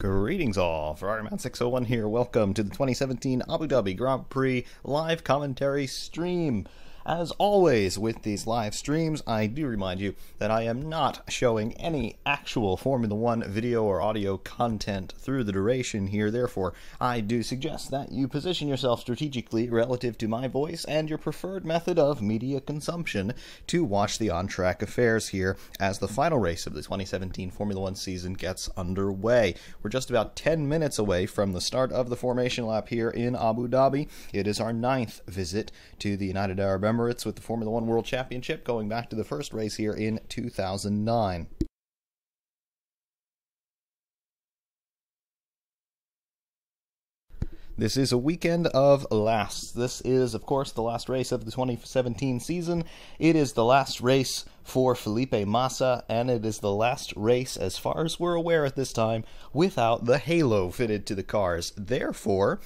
Greetings all, Ferrariman601 here. Welcome to the 2017 Abu Dhabi Grand Prix Live Commentary stream. As always with these live streams, I do remind you that I am not showing any actual Formula 1 video or audio content through the duration here. Therefore, I do suggest that you position yourself strategically relative to my voice and your preferred method of media consumption to watch the on-track affairs here as the final race of the 2017 Formula 1 season gets underway. We're just about 10 minutes away from the start of the formation lap here in Abu Dhabi. It is our 9th visit to the United Arab Emirates with the Formula 1 World Championship, going back to the first race here in 2009. This is a weekend of lasts. This is, of course, the last race of the 2017 season. It is the last race for Felipe Massa, and it is the last race, as far as we're aware at this time, without the halo fitted to the cars. Therefore,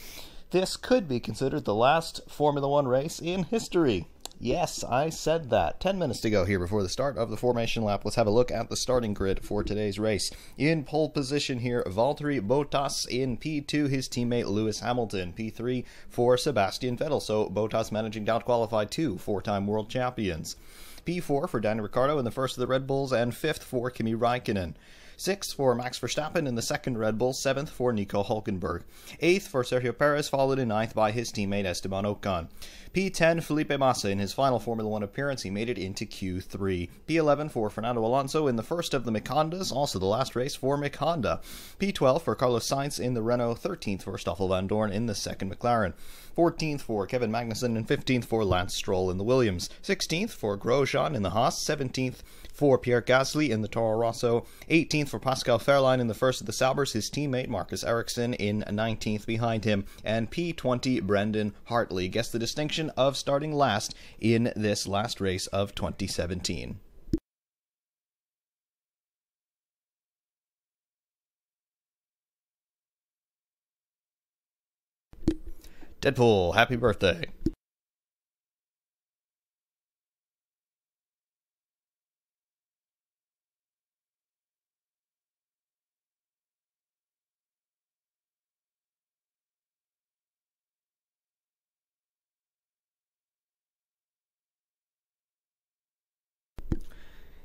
this could be considered the last Formula 1 race in history. Yes, I said that. 10 minutes to go here before the start of the formation lap. Let's have a look at the starting grid for today's race. In pole position here, Valtteri Bottas. In P2, his teammate Lewis Hamilton. P3 for Sebastian Vettel. So Bottas managing to outqualify two four-time world champions. P4 for Daniel Ricciardo in the first of the Red Bulls, and 5th for Kimi Räikkönen. 6th for Max Verstappen in the second Red Bull, 7th for Nico Hülkenberg. 8th for Sergio Perez, followed in 9th by his teammate Esteban Ocon. P10, Felipe Massa in his final Formula 1 appearance, he made it into Q3. P11 for Fernando Alonso in the first of the McHondas, also the last race for McHonda. P12 for Carlos Sainz in the Renault, 13th for Stoffel van Dorn in the second McLaren. 14th for Kevin Magnussen, and 15th for Lance Stroll in the Williams. 16th for Grosjean in the Haas, 17th for Pierre Gasly in the Toro Rosso, 18th for Pascal Wehrlein in the first of the Saubers, his teammate Marcus Ericsson in 19th behind him, and P20 Brendan Hartley gets the distinction of starting last in this last race of 2017. Deadpool, happy birthday.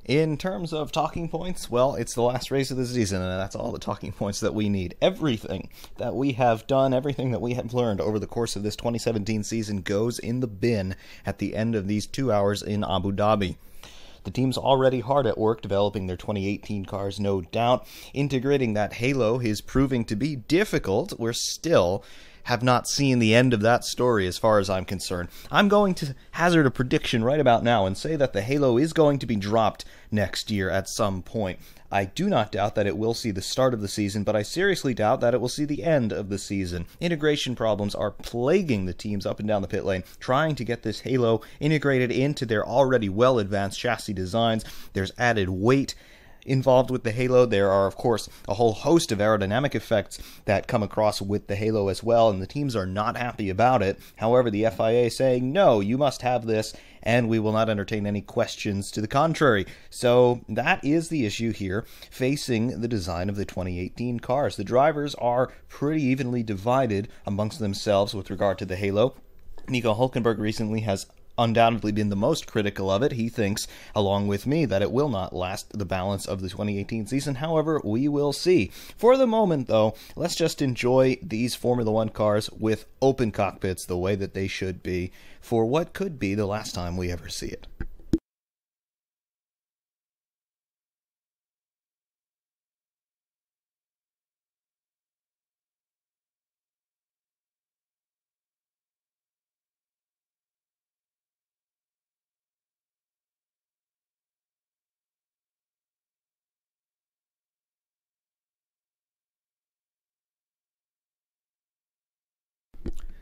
In terms of talking points, well, it's the last race of the season, and that's all the talking points that we need. Everything that we have done, everything that we have learned over the course of this 2017 season goes in the bin at the end of these 2 hours in Abu Dhabi. The team's already hard at work developing their 2018 cars, no doubt. Integrating that halo is proving to be difficult. We're still have not seen the end of that story as far as I'm concerned. I'm going to hazard a prediction right about now and say that the halo is going to be dropped next year at some point. I do not doubt that it will see the start of the season, but I seriously doubt that it will see the end of the season. Integration problems are plaguing the teams up and down the pit lane, trying to get this halo integrated into their already well-advanced chassis designs. There's added weight involved with the halo. There are, of course, a whole host of aerodynamic effects that come across with the halo as well, and the teams are not happy about it. However, the FIA is saying, no, you must have this, and we will not entertain any questions to the contrary. So that is the issue here facing the design of the 2018 cars. The drivers are pretty evenly divided amongst themselves with regard to the halo. Nico Hülkenberg recently has undoubtedly been the most critical of it. He thinks, along with me, that it will not last the balance of the 2018 season. However, we will see. For the moment, though, let's just enjoy these Formula 1 cars with open cockpits the way that they should be for what could be the last time we ever see it.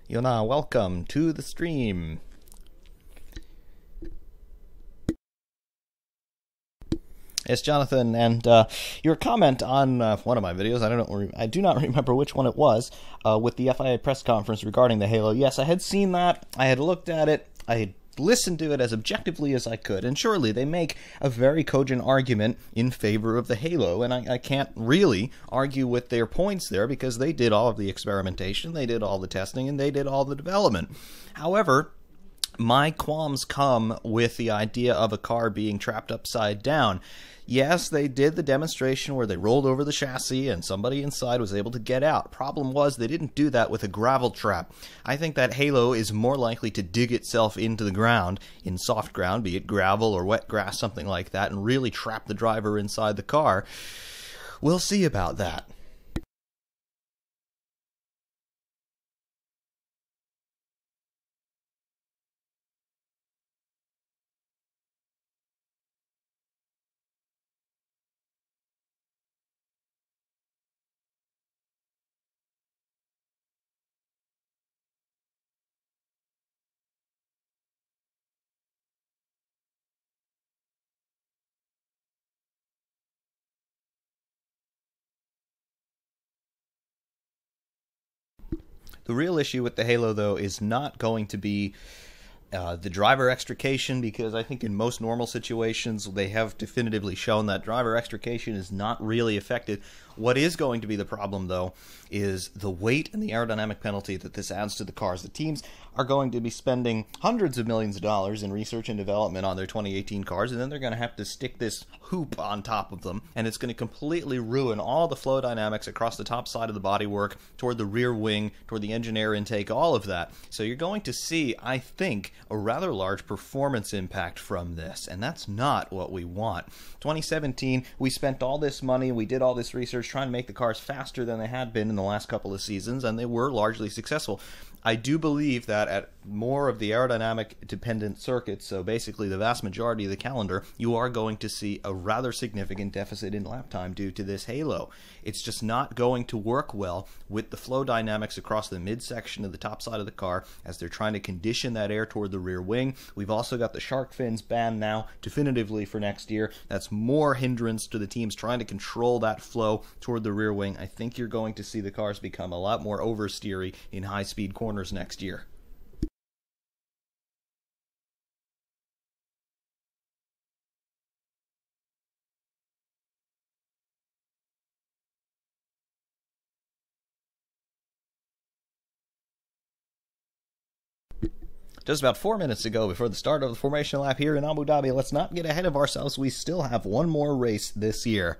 Yona, welcome to the stream. Yes, Jonathan, and your comment on one of my videos, I do not remember which one it was, with the FIA press conference regarding the Halo. Yes, I had seen that, I had looked at it, I had listened to it as objectively as I could, and surely they make a very cogent argument in favor of the Halo, and I can't really argue with their points there because they did all of the experimentation, they did all the testing, and they did all the development. However, my qualms come with the idea of a car being trapped upside down. Yes, they did the demonstration where they rolled over the chassis and somebody inside was able to get out. Problem was, they didn't do that with a gravel trap. I think that Halo is more likely to dig itself into the ground, in soft ground, be it gravel or wet grass, something like that, and really trap the driver inside the car. We'll see about that. The real issue with the Halo, though, is not going to be the driver extrication, because I think in most normal situations they have definitively shown that driver extrication is not really affected. What is going to be the problem, though, is the weight and the aerodynamic penalty that this adds to the cars. The teams are going to be spending hundreds of millions of dollars in research and development on their 2018 cars, and then they're going to have to stick this hoop on top of them, and it's going to completely ruin all the flow dynamics across the top side of the bodywork, toward the rear wing, toward the engine air intake, all of that. So you're going to see, I think, a rather large performance impact from this, and that's not what we want. 2017, we spent all this money, we did all this research trying to make the cars faster than they had been in the last couple of seasons, and they were largely successful. I do believe that at more of the aerodynamic dependent circuits, so basically the vast majority of the calendar, you are going to see a rather significant deficit in lap time due to this Halo. It's just not going to work well with the flow dynamics across the midsection of the top side of the car as they're trying to condition that air toward the rear wing. We've also got the shark fins banned now definitively for next year. That's more hindrance to the teams trying to control that flow toward the rear wing. I think you're going to see the cars become a lot more oversteery in high-speed corners next year. Just about 4 minutes to go before the start of the formation lap here in Abu Dhabi. Let's not get ahead of ourselves. We still have one more race this year.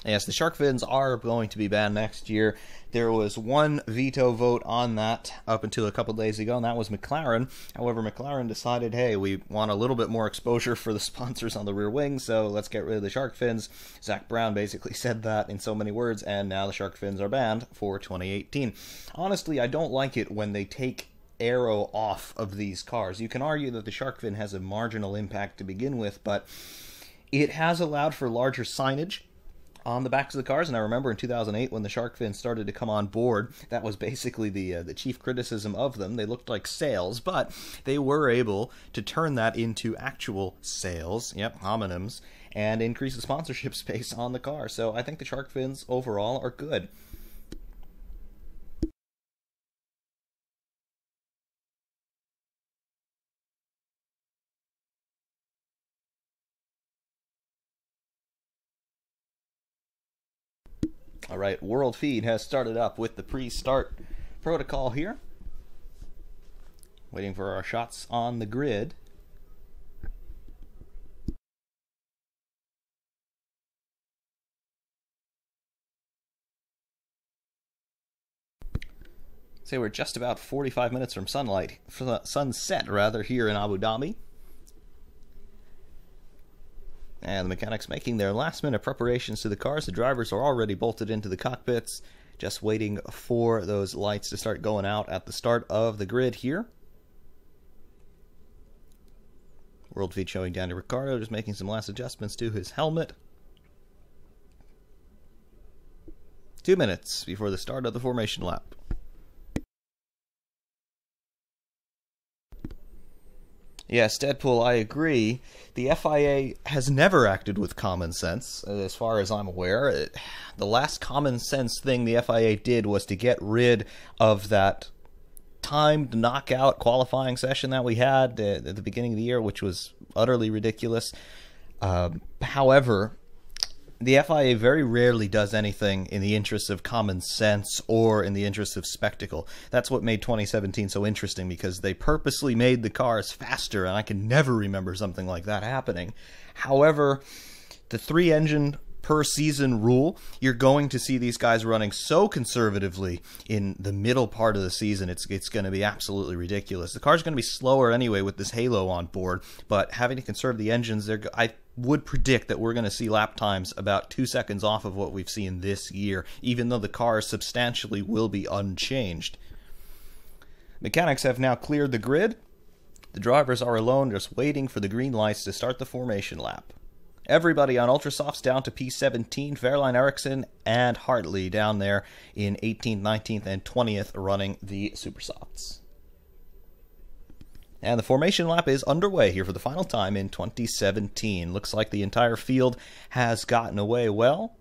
Yes, the shark fins are going to be banned next year. There was one veto vote on that up until a couple days ago, and that was McLaren. However, McLaren decided, hey, we want a little bit more exposure for the sponsors on the rear wing, so let's get rid of the shark fins. Zach Brown basically said that in so many words, and now the shark fins are banned for 2018. Honestly, I don't like it when they take aero off of these cars. You can argue that the shark fin has a marginal impact to begin with, but it has allowed for larger signage on the backs of the cars, and I remember in 2008 when the shark fins started to come on board, that was basically the chief criticism of them. They looked like sails, but they were able to turn that into actual sails, yep, homonyms, and increase the sponsorship space on the car. So I think the shark fins overall are good. All right, World Feed has started up with the pre-start protocol here. Waiting for our shots on the grid. Say we're just about 45 minutes from sunset rather, here in Abu Dhabi. And the mechanics making their last-minute preparations to the cars. The drivers are already bolted into the cockpits, just waiting for those lights to start going out at the start of the grid here. World feed showing Danny Ricciardo just making some last adjustments to his helmet. 2 minutes before the start of the formation lap. Yes, Deadpool, I agree. The FIA has never acted with common sense, as far as I'm aware. The last common sense thing the FIA did was to get rid of that timed knockout qualifying session that we had at the beginning of the year, which was utterly ridiculous. However, the FIA very rarely does anything in the interest of common sense or in the interest of spectacle. That's what made 2017 so interesting, because they purposely made the cars faster, and I can never remember something like that happening. However, the 3-engine per season rule, you're going to see these guys running so conservatively in the middle part of the season, it's going to be absolutely ridiculous. The car's going to be slower anyway with this halo on board, but having to conserve the engines, I would predict that we're going to see lap times about 2 seconds off of what we've seen this year, even though the cars substantially will be unchanged. Mechanics have now cleared the grid. The drivers are alone, just waiting for the green lights to start the formation lap. Everybody on Ultrasofts down to P17, Fairline Ericsson and Hartley down there in 18th, 19th, and 20th running the Supersofts. And the formation lap is underway here for the final time in 2017. Looks like the entire field has gotten away well.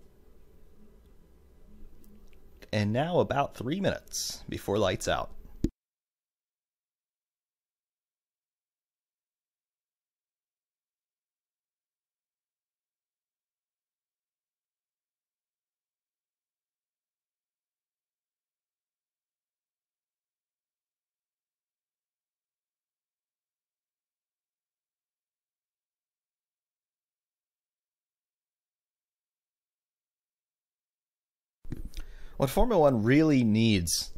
And now about 3 minutes before lights out. What Formula One really needs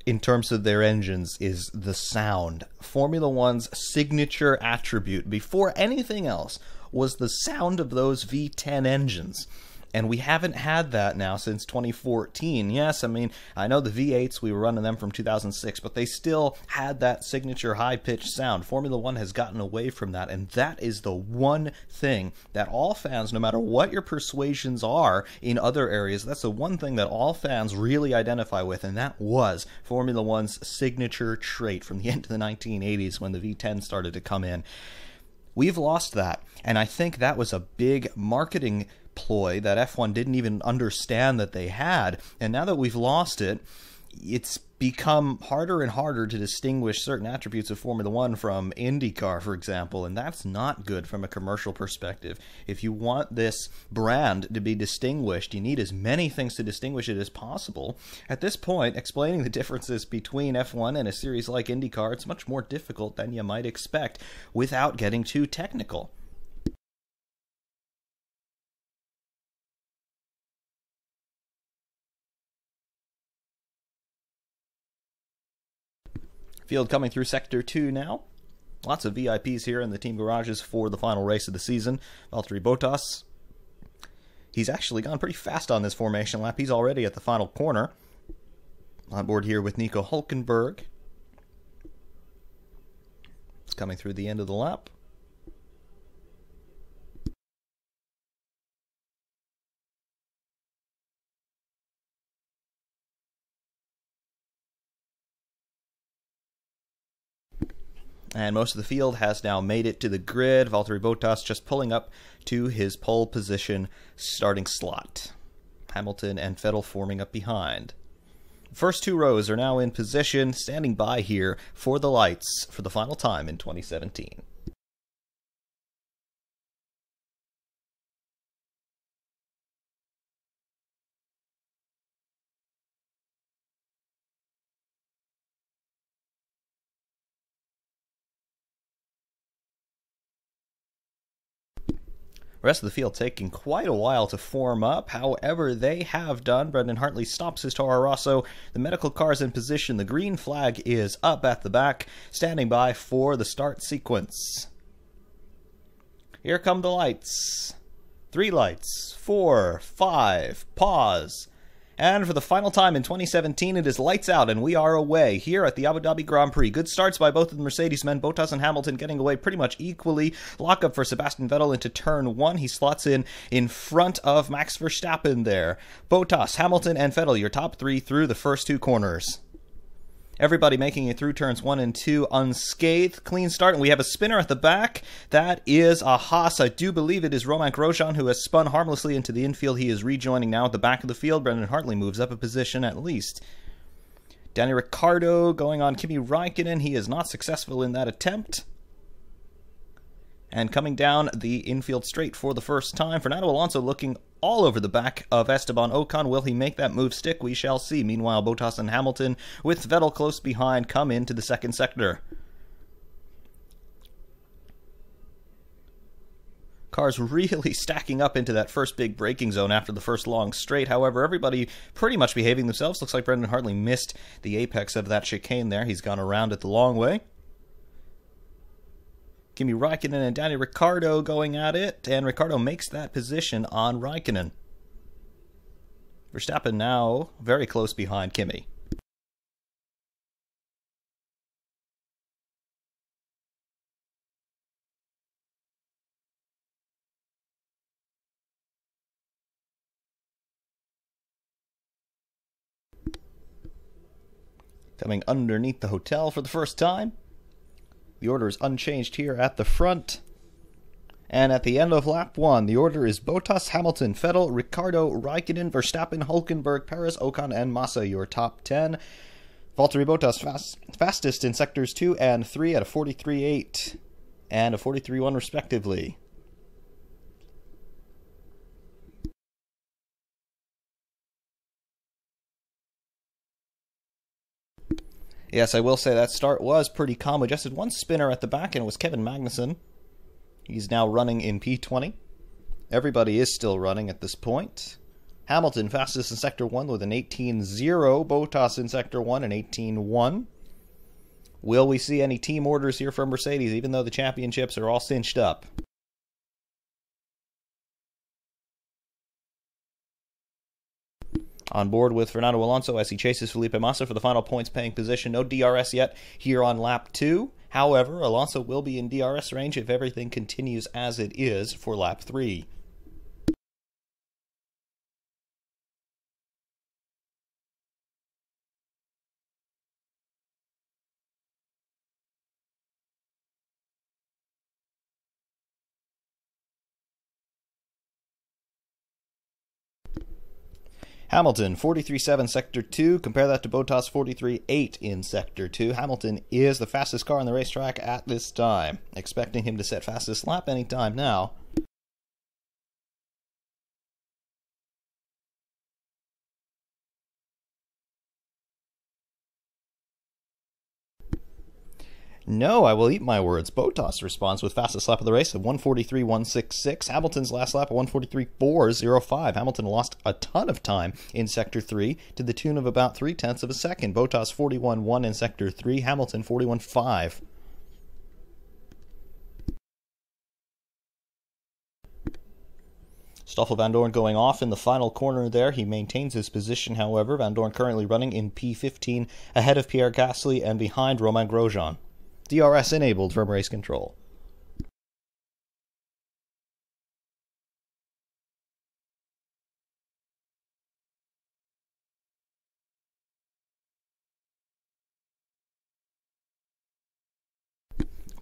in terms of their engines is the sound. Formula One's signature attribute, before anything else, was the sound of those V10 engines. And we haven't had that now since 2014. Yes, I mean, I know the V8s, we were running them from 2006, but they still had that signature high-pitched sound. Formula One has gotten away from that, and that is the one thing that all fans, no matter what your persuasions are in other areas, that's the one thing that all fans really identify with, and that was Formula One's signature trait from the end of the 1980s when the V10 started to come in. We've lost that, and I think that was a big marketing ploy that F1 didn't even understand that they had, and now that we've lost it, it's become harder and harder to distinguish certain attributes of Formula One from IndyCar, for example, and that's not good from a commercial perspective. If you want this brand to be distinguished, you need as many things to distinguish it as possible. At this point, explaining the differences between F1 and a series like IndyCar, it's much more difficult than you might expect without getting too technical. Field coming through Sector 2 now. Lots of VIPs here in the team garages for the final race of the season. Valtteri Bottas. He's actually gone pretty fast on this formation lap. He's already at the final corner. On board here with Nico Hülkenberg. It's coming through the end of the lap. And most of the field has now made it to the grid. Valtteri Bottas just pulling up to his pole position starting slot. Hamilton and Vettel forming up behind. First two rows are now in position, standing by here for the lights for the final time in 2017. The rest of the field taking quite a while to form up. However, they have done. Brendan Hartley stops his Toro Rosso. The medical car is in position. The green flag is up at the back, standing by for the start sequence. Here come the lights. 3 lights, 4, 5, pause. And for the final time in 2017, it is lights out, and we are away here at the Abu Dhabi Grand Prix. Good starts by both of the Mercedes men, Bottas and Hamilton getting away pretty much equally. Lockup for Sebastian Vettel into turn 1. He slots in front of Max Verstappen there. Bottas, Hamilton, and Vettel, your top 3 through the first 2 corners. Everybody making it through turns 1 and 2 unscathed. Clean start, and we have a spinner at the back. That is a Haas. I do believe it is Romain Grosjean, who has spun harmlessly into the infield. He is rejoining now at the back of the field. Brendan Hartley moves up a position at least. Danny Ricciardo going on Kimi Räikkönen. He is not successful in that attempt. And coming down the infield straight for the first time, Fernando Alonso looking all over the back of Esteban Ocon. Will he make that move stick? We shall see. Meanwhile, Bottas and Hamilton, with Vettel close behind, come into the second sector. Cars really stacking up into that first big braking zone after the first long straight. However, everybody pretty much behaving themselves. Looks like Brendan Hartley missed the apex of that chicane there. He's gone around it the long way. Kimi Räikkönen and Danny Ricciardo going at it, and Ricciardo makes that position on Räikkönen. Verstappen now very close behind Kimi. Coming underneath the hotel for the first time. The order is unchanged here at the front. And at the end of lap 1, the order is Bottas, Hamilton, Vettel, Ricciardo, Räikkönen, Verstappen, Hülkenberg, Perez, Ocon, and Massa, your top 10. Valtteri Bottas fastest in sectors 2 and 3 at a 43.8 and a 43.1 respectively. Yes, I will say that start was pretty calm. We just had one spinner at the back, and it was Kevin Magnussen. He's now running in P20. Everybody is still running at this point. Hamilton fastest in Sector 1 with an 18.0. Bottas in Sector 1 an 18.1. Will we see any team orders here from Mercedes, even though the championships are all cinched up? On board with Fernando Alonso as he chases Felipe Massa for the final points-paying position. No DRS yet here on lap 2. However, Alonso will be in DRS range if everything continues as it is for lap 3. Hamilton, 43.7 Sector 2. Compare that to Bottas, 43.8 in Sector 2. Hamilton is the fastest car on the racetrack at this time. Expecting him to set fastest lap anytime now. No, I will eat my words. Bottas responds with fastest lap of the race of 143.166. Hamilton's last lap of 143.405. Hamilton lost a ton of time in Sector 3 to the tune of about 0.3 of a second. Bottas 41.1 in Sector 3. Hamilton 41.5. Stoffel Vandoorne going off in the final corner there. He maintains his position, however. Vandoorne currently running in P15 ahead of Pierre Gasly and behind Romain Grosjean. DRS enabled from race control.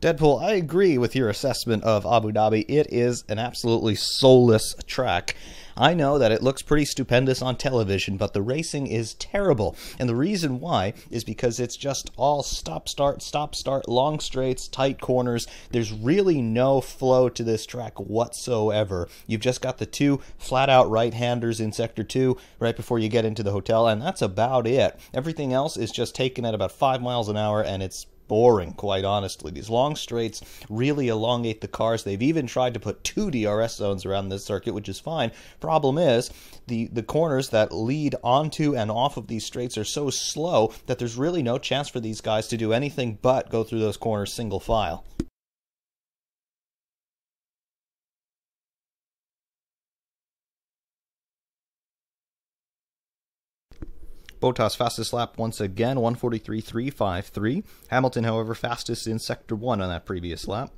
Deadpool, I agree with your assessment of Abu Dhabi. It is an absolutely soulless track. I know that it looks pretty stupendous on television, but the racing is terrible. And the reason why is because it's just all stop-start, long straights, tight corners. There's really no flow to this track whatsoever. You've just got the two flat-out right-handers in Sector 2 right before you get into the hotel, and that's about it. Everything else is just taken at about 5 miles an hour, and it's boring, quite honestly. These long straights really elongate the cars. They've even tried to put 2 DRS zones around this circuit, which is fine. Problem is, the corners that lead onto and off of these straights are so slow that there's really no chance for these guys to do anything but go through those corners single file. Bottas fastest lap once again, 1:43.353. Hamilton, however, fastest in Sector 1 on that previous lap.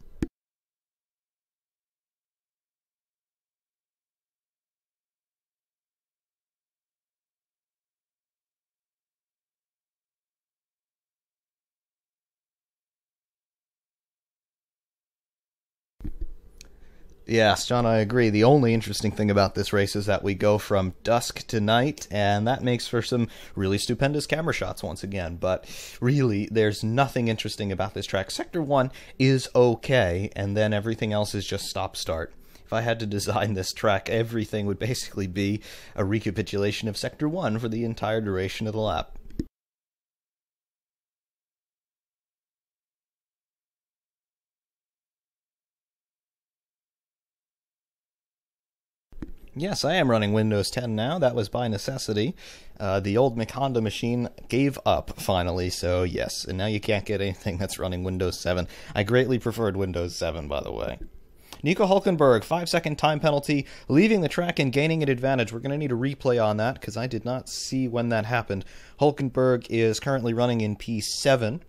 Yes, John, I agree. The only interesting thing about this race is that we go from dusk to night, and that makes for some really stupendous camera shots once again. But really, there's nothing interesting about this track. Sector 1 is okay, and then everything else is just stop-start. If I had to design this track, everything would basically be a recapitulation of Sector 1 for the entire duration of the lap. Yes, I am running Windows 10 now. That was by necessity. The old Honda machine gave up, finally, so yes. And now you can't get anything that's running Windows 7. I greatly preferred Windows 7, by the way. Nico Hülkenberg, 5-second time penalty, leaving the track and gaining an advantage. We're going to need a replay on that, because I did not see when that happened. Hülkenberg is currently running in P7.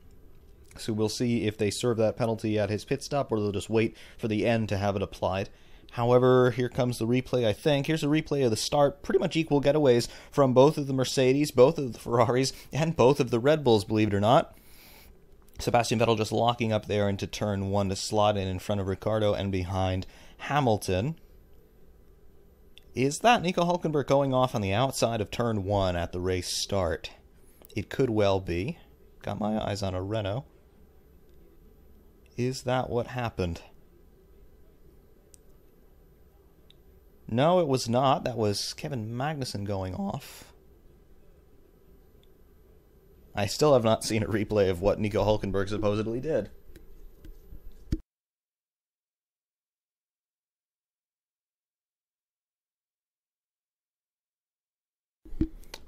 So we'll see if they serve that penalty at his pit stop, or they'll just wait for the end to have it applied. However, here comes the replay, I think. Here's a replay of the start. Pretty much equal getaways from both of the Mercedes, both of the Ferraris, and both of the Red Bulls, believe it or not. Sebastian Vettel just locking up there into turn 1 to slot in front of Ricciardo and behind Hamilton. Is that Nico Hülkenberg going off on the outside of turn 1 at the race start? It could well be. Got my eyes on a Renault. Is that what happened? No, it was not. That was Kevin Magnussen going off. I still have not seen a replay of what Nico Hülkenberg supposedly did.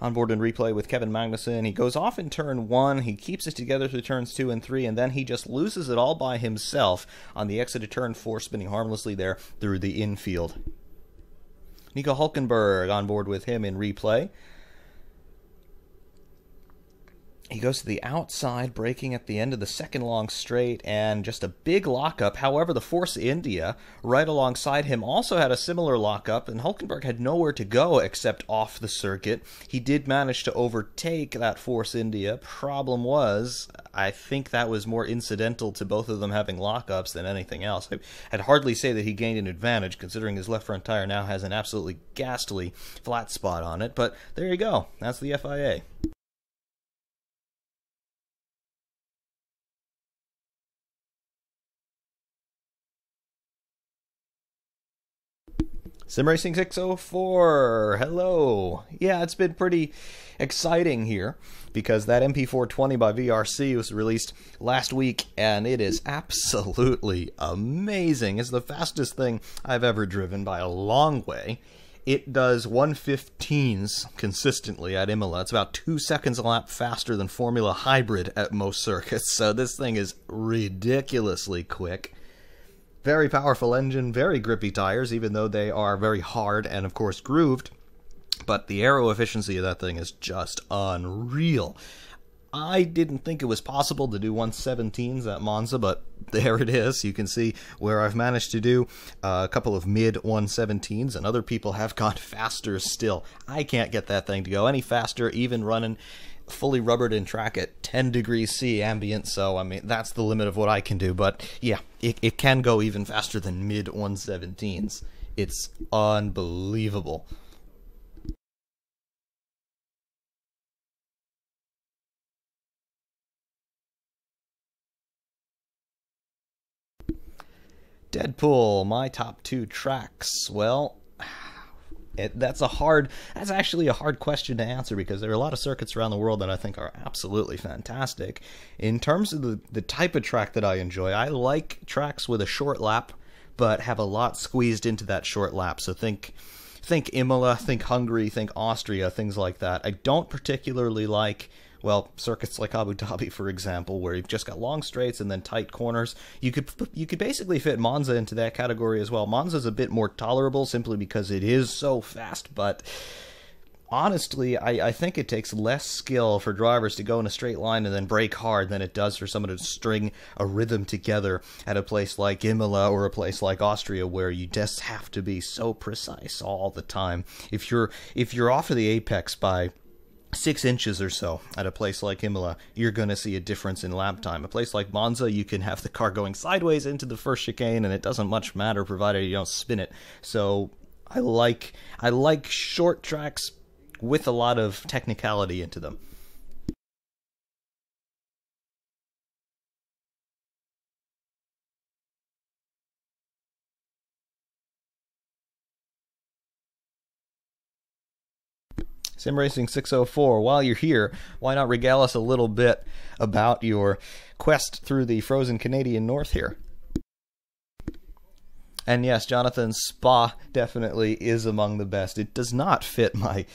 Onboard and replay with Kevin Magnussen. He goes off in turn 1. He keeps it together through turns 2 and 3, and then he just loses it all by himself on the exit of turn 4, spinning harmlessly there through the infield. Nico Hülkenberg on board with him in replay. He goes to the outside, braking at the end of the second long straight, and just a big lockup. However, the Force India, right alongside him, also had a similar lockup, and Hülkenberg had nowhere to go except off the circuit. He did manage to overtake that Force India. Problem was, I think that was more incidental to both of them having lockups than anything else. I'd hardly say that he gained an advantage, considering his left front tire now has an absolutely ghastly flat spot on it, but there you go. That's the FIA. SimRacing604, hello. Yeah, it's been pretty exciting here because that MP420 by VRC was released last week, and it is absolutely amazing. It's the fastest thing I've ever driven by a long way. It does 1:15s consistently at Imola. It's about 2 seconds a lap faster than Formula Hybrid at most circuits, so this thing is ridiculously quick. Very powerful engine, very grippy tires, even though they are very hard and, of course, grooved. But the aero efficiency of that thing is just unreal. I didn't think it was possible to do 1:17s at Monza, but there it is. You can see where I've managed to do a couple of mid-117s, and other people have gone faster still. I can't get that thing to go any faster, even running fully rubbered in track at 10 degrees C ambient, so I mean that's the limit of what I can do. But yeah, it can go even faster than mid 117s. It's unbelievable. Deadpool, my top 2 tracks. Well, that's actually a hard question to answer because there are a lot of circuits around the world that I think are absolutely fantastic. In terms of the type of track that I enjoy, I like tracks with a short lap but have a lot squeezed into that short lap. So think Imola, think Hungary, think Austria, things like that. I don't particularly like, well, circuits like Abu Dhabi, for example, where you've just got long straights and then tight corners. You could basically fit Monza into that category as well. Monza's a bit more tolerable simply because it is so fast, but honestly, I think it takes less skill for drivers to go in a straight line and then brake hard than it does for someone to string a rhythm together at a place like Imola or a place like Austria, where you just have to be so precise all the time. If you're off of the apex by 6 inches or so at a place like Imola, you're going to see a difference in lap time. A place like Monza, you can have the car going sideways into the first chicane, and it doesn't much matter provided you don't spin it. So I like short tracks with a lot of technicality into them. Simracing604, while you're here, why not regale us a little bit about your quest through the frozen Canadian North here? And yes, Jonathan, Spa definitely is among the best. It does not fit my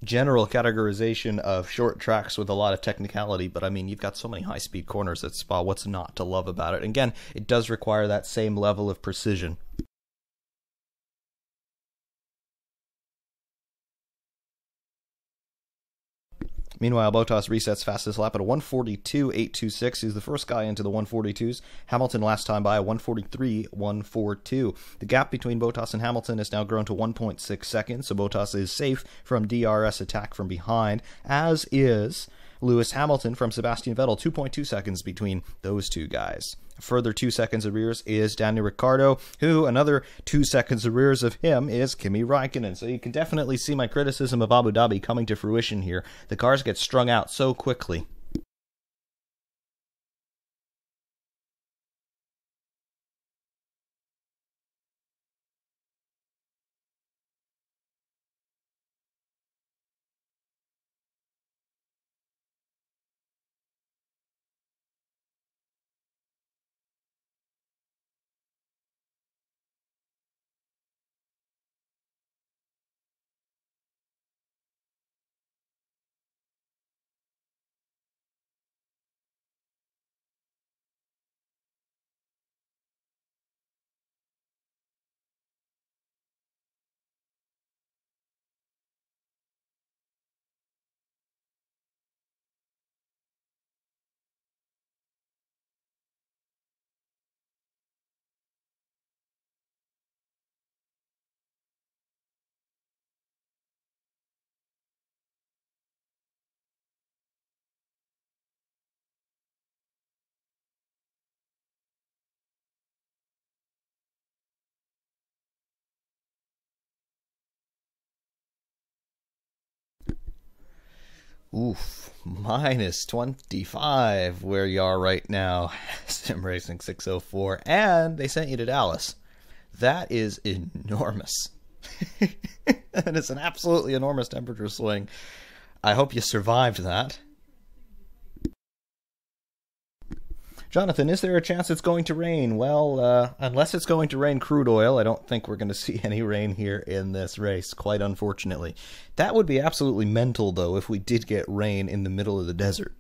general categorization of short tracks with a lot of technicality, but I mean, you've got so many high-speed corners at Spa. What's not to love about it? And again, it does require that same level of precision. Meanwhile, Bottas resets fastest lap at a 1:42.826. He's the first guy into the 142s. Hamilton last time by a 1:43.142. The gap between Bottas and Hamilton has now grown to 1.6 seconds, so Bottas is safe from DRS attack from behind, as is Lewis Hamilton from Sebastian Vettel. 2.2 seconds between those two guys. A further 2 seconds arrears is Daniel Ricciardo, who another 2 seconds arrears of him is Kimi Räikkönen. So you can definitely see my criticism of Abu Dhabi coming to fruition here. The cars get strung out so quickly. Oof, minus 25 where you are right now, Simracing604, and they sent you to Dallas. That is enormous. That is an absolutely enormous temperature swing. I hope you survived that. Jonathan, is there a chance it's going to rain? Well, unless it's going to rain crude oil, I don't think we're going to see any rain here in this race, quite unfortunately. That would be absolutely mental, though, if we did get rain in the middle of the desert.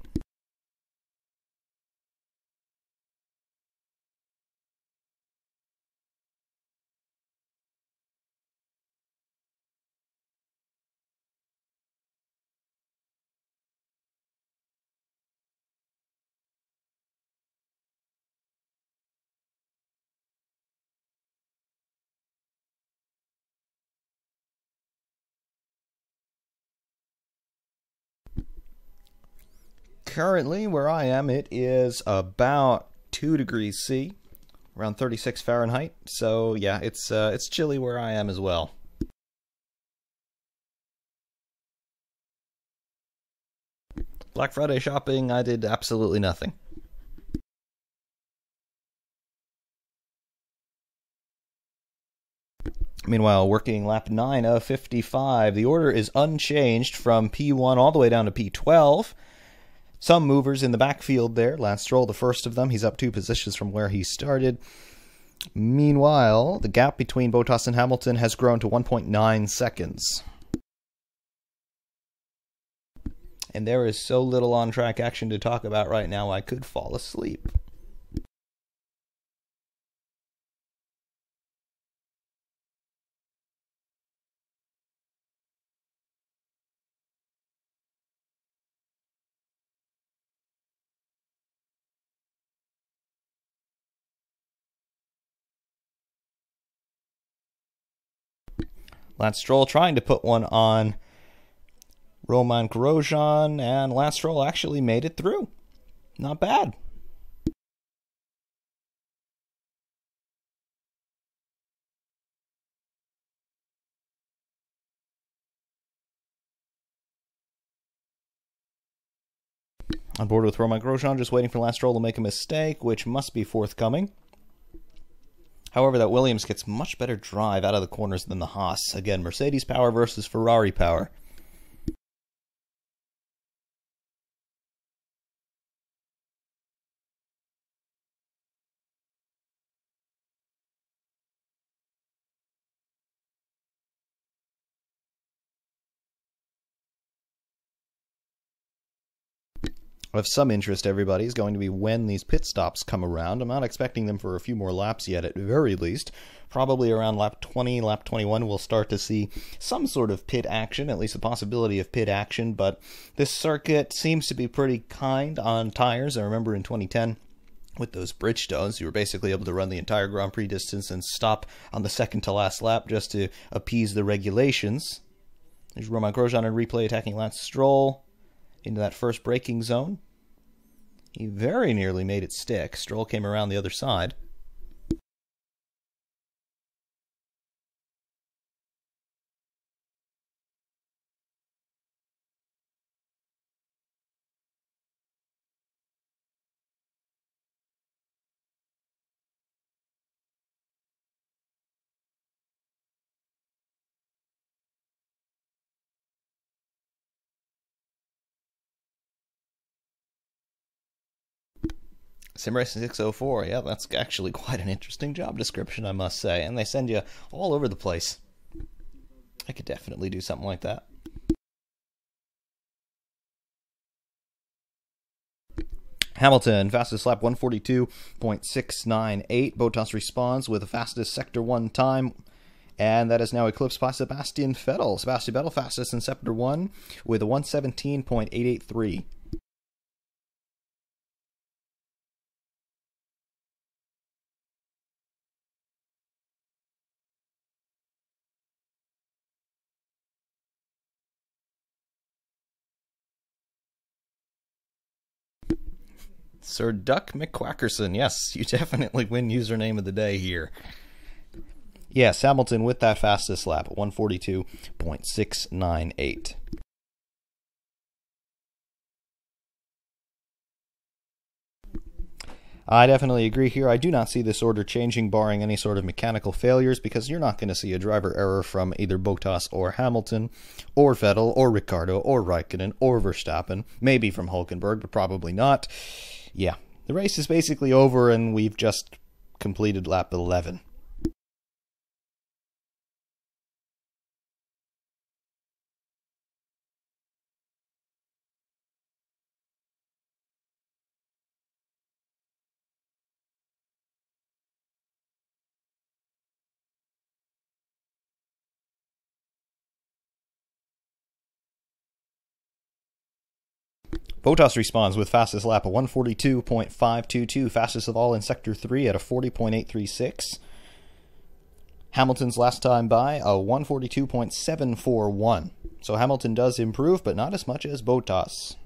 Currently, where I am, it is about 2 degrees C, around 36 Fahrenheit. So yeah, it's chilly where I am as well. Black Friday shopping, I did absolutely nothing. Meanwhile, working lap 9 of 55. The order is unchanged from P1 all the way down to P12. Some movers in the backfield there. Lance Stroll, the first of them. He's up 2 positions from where he started. Meanwhile, the gap between Bottas and Hamilton has grown to 1.9 seconds. And there is so little on-track action to talk about right now, I could fall asleep. Lance Stroll trying to put one on Romain Grosjean, and Lance Stroll actually made it through. Not bad. On board with Romain Grosjean, just waiting for Lance Stroll to make a mistake, which must be forthcoming. However, that Williams gets much better drive out of the corners than the Haas. Again, Mercedes power versus Ferrari power. Of some interest, everybody, is going to be when these pit stops come around. I'm not expecting them for a few more laps yet, at the very least. Probably around lap 20, lap 21, we'll start to see some sort of pit action, at least the possibility of pit action, but this circuit seems to be pretty kind on tires. I remember in 2010, with those Bridgestones, you were basically able to run the entire Grand Prix distance and stop on the second to last lap just to appease the regulations. There's Romain Grosjean in replay attacking Lance Stroll into that first braking zone. He very nearly made it stick. Stroll came around the other side. Ferrariman601, yeah, that's actually quite an interesting job description, I must say. And they send you all over the place. I could definitely do something like that. Hamilton, fastest lap 142.698. Bottas responds with the fastest Sector 1 time. And that is now eclipsed by Sebastian Vettel. Sebastian Vettel fastest in Sector 1 with a 117.883. Sir Duck McQuackerson, yes, you definitely win username of the day here. Yes, Hamilton with that fastest lap at 142.698. I definitely agree here. I do not see this order changing barring any sort of mechanical failures, because you're not going to see a driver error from either Bottas or Hamilton or Vettel or Ricciardo or Raikkonen or Verstappen. Maybe from Hülkenberg, but probably not. Yeah, the race is basically over and we've just completed lap 11. Bottas responds with fastest lap of 142.522, fastest of all in Sector 3 at a 40.836. Hamilton's last time by a 142.741. So Hamilton does improve, but not as much as Bottas.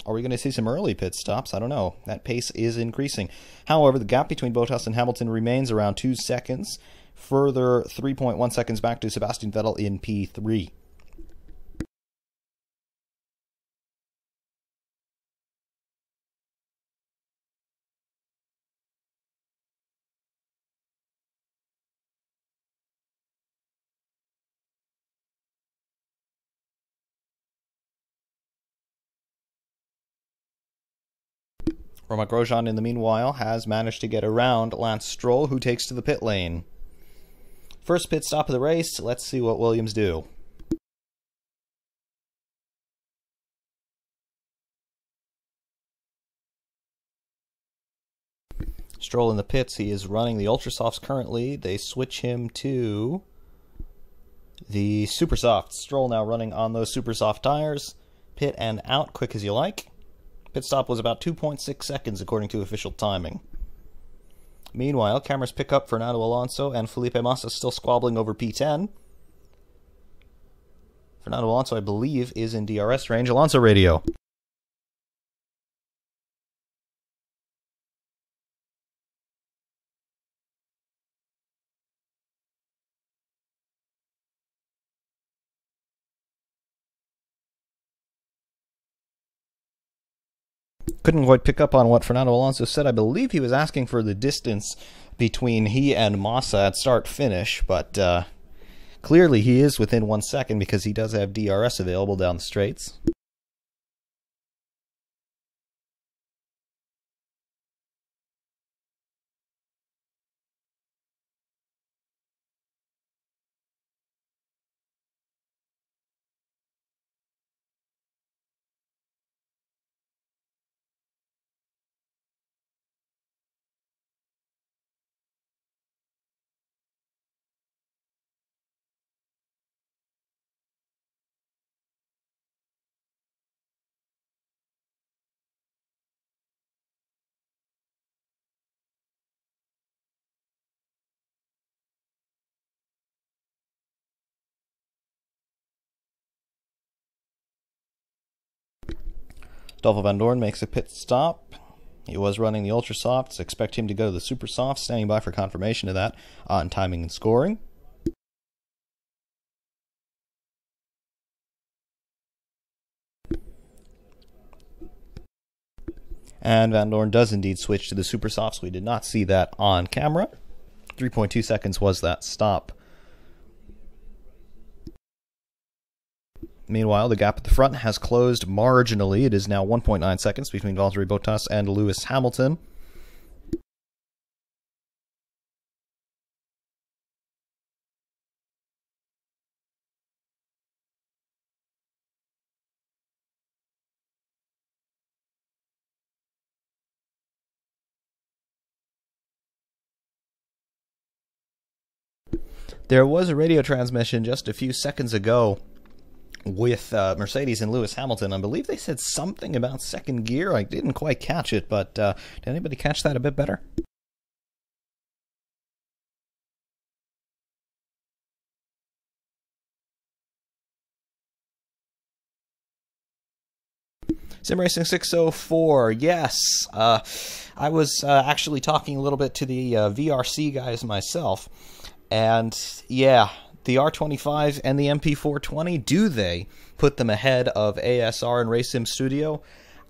Are we going to see some early pit stops? I don't know. That pace is increasing. However, the gap between Bottas and Hamilton remains around 2 seconds. Further 3.1 seconds back to Sebastian Vettel in P3. Romain Grosjean, in the meanwhile, has managed to get around Lance Stroll, who takes to the pit lane. First pit stop of the race. Let's see what Williams do. Stroll in the pits. He is running the Ultrasofts currently. They switch him to the Supersofts. Stroll now running on those Supersoft tires. Pit and out, quick as you like. Pit stop was about 2.6 seconds according to official timing. Meanwhile, cameras pick up Fernando Alonso and Felipe Massa still squabbling over P10. Fernando Alonso, I believe, is in DRS range. Alonso radio. Couldn't quite pick up on what Fernando Alonso said. I believe he was asking for the distance between he and Massa at start-finish, but clearly he is within 1 second because he does have DRS available down the straights. Stoffel Vandoorne makes a pit stop. He was running the Ultra Softs. Expect him to go to the Super Softs. Standing by for confirmation of that on timing and scoring. And Vandoorne does indeed switch to the Super Softs. We did not see that on camera. 3.2 seconds was that stop. Meanwhile, the gap at the front has closed marginally. It is now 1.9 seconds between Valtteri Bottas and Lewis Hamilton. There was a radio transmission just a few seconds ago with Mercedes and Lewis Hamilton. I believe they said something about second gear. I didn't quite catch it, but did anybody catch that a bit better? SimRacing604, yes. I was actually talking a little bit to the VRC guys myself, and yeah, the R25 and the MP420, do they put them ahead of ASR and RaceSim Studio?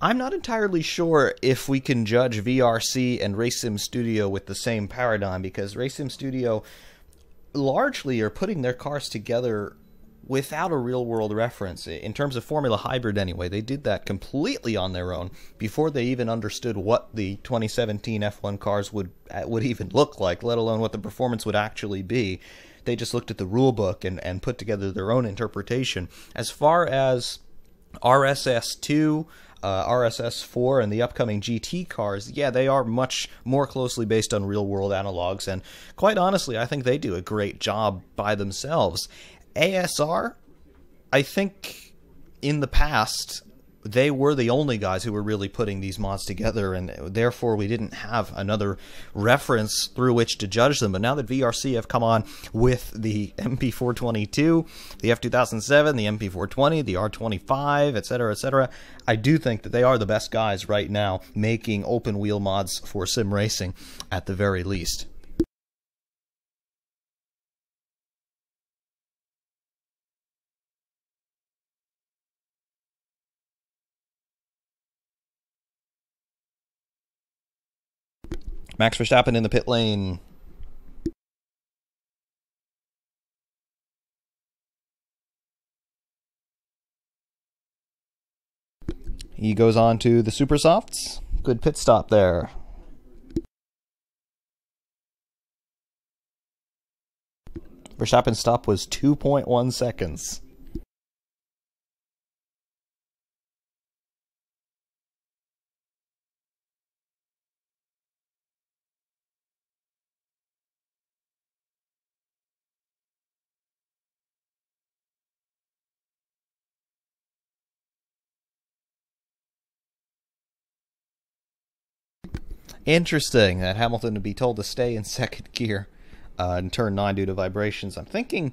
I'm not entirely sure if we can judge VRC and RaceSim Studio with the same paradigm, because RaceSim Studio largely are putting their cars together without a real-world reference. In terms of Formula Hybrid anyway, they did that completely on their own before they even understood what the 2017 F1 cars would even look like, let alone what the performance would actually be. They just looked at the rule book and put together their own interpretation. As far as RSS2, RSS4, and the upcoming GT cars, yeah, they are much more closely based on real-world analogs, and quite honestly, I think they do a great job by themselves. ASR, I think in the past, they were the only guys who were really putting these mods together, and therefore we didn't have another reference through which to judge them. But now that VRC have come on with the MP422, the F2007, the MP420, the R25, etc., I do think that they are the best guys right now making open wheel mods for sim racing at the very least. Max Verstappen in the pit lane. He goes on to the Super Softs. Good pit stop there. Verstappen's stop was 2.1 seconds. Interesting that Hamilton would be told to stay in second gear. in turn 9 due to vibrations. I'm thinking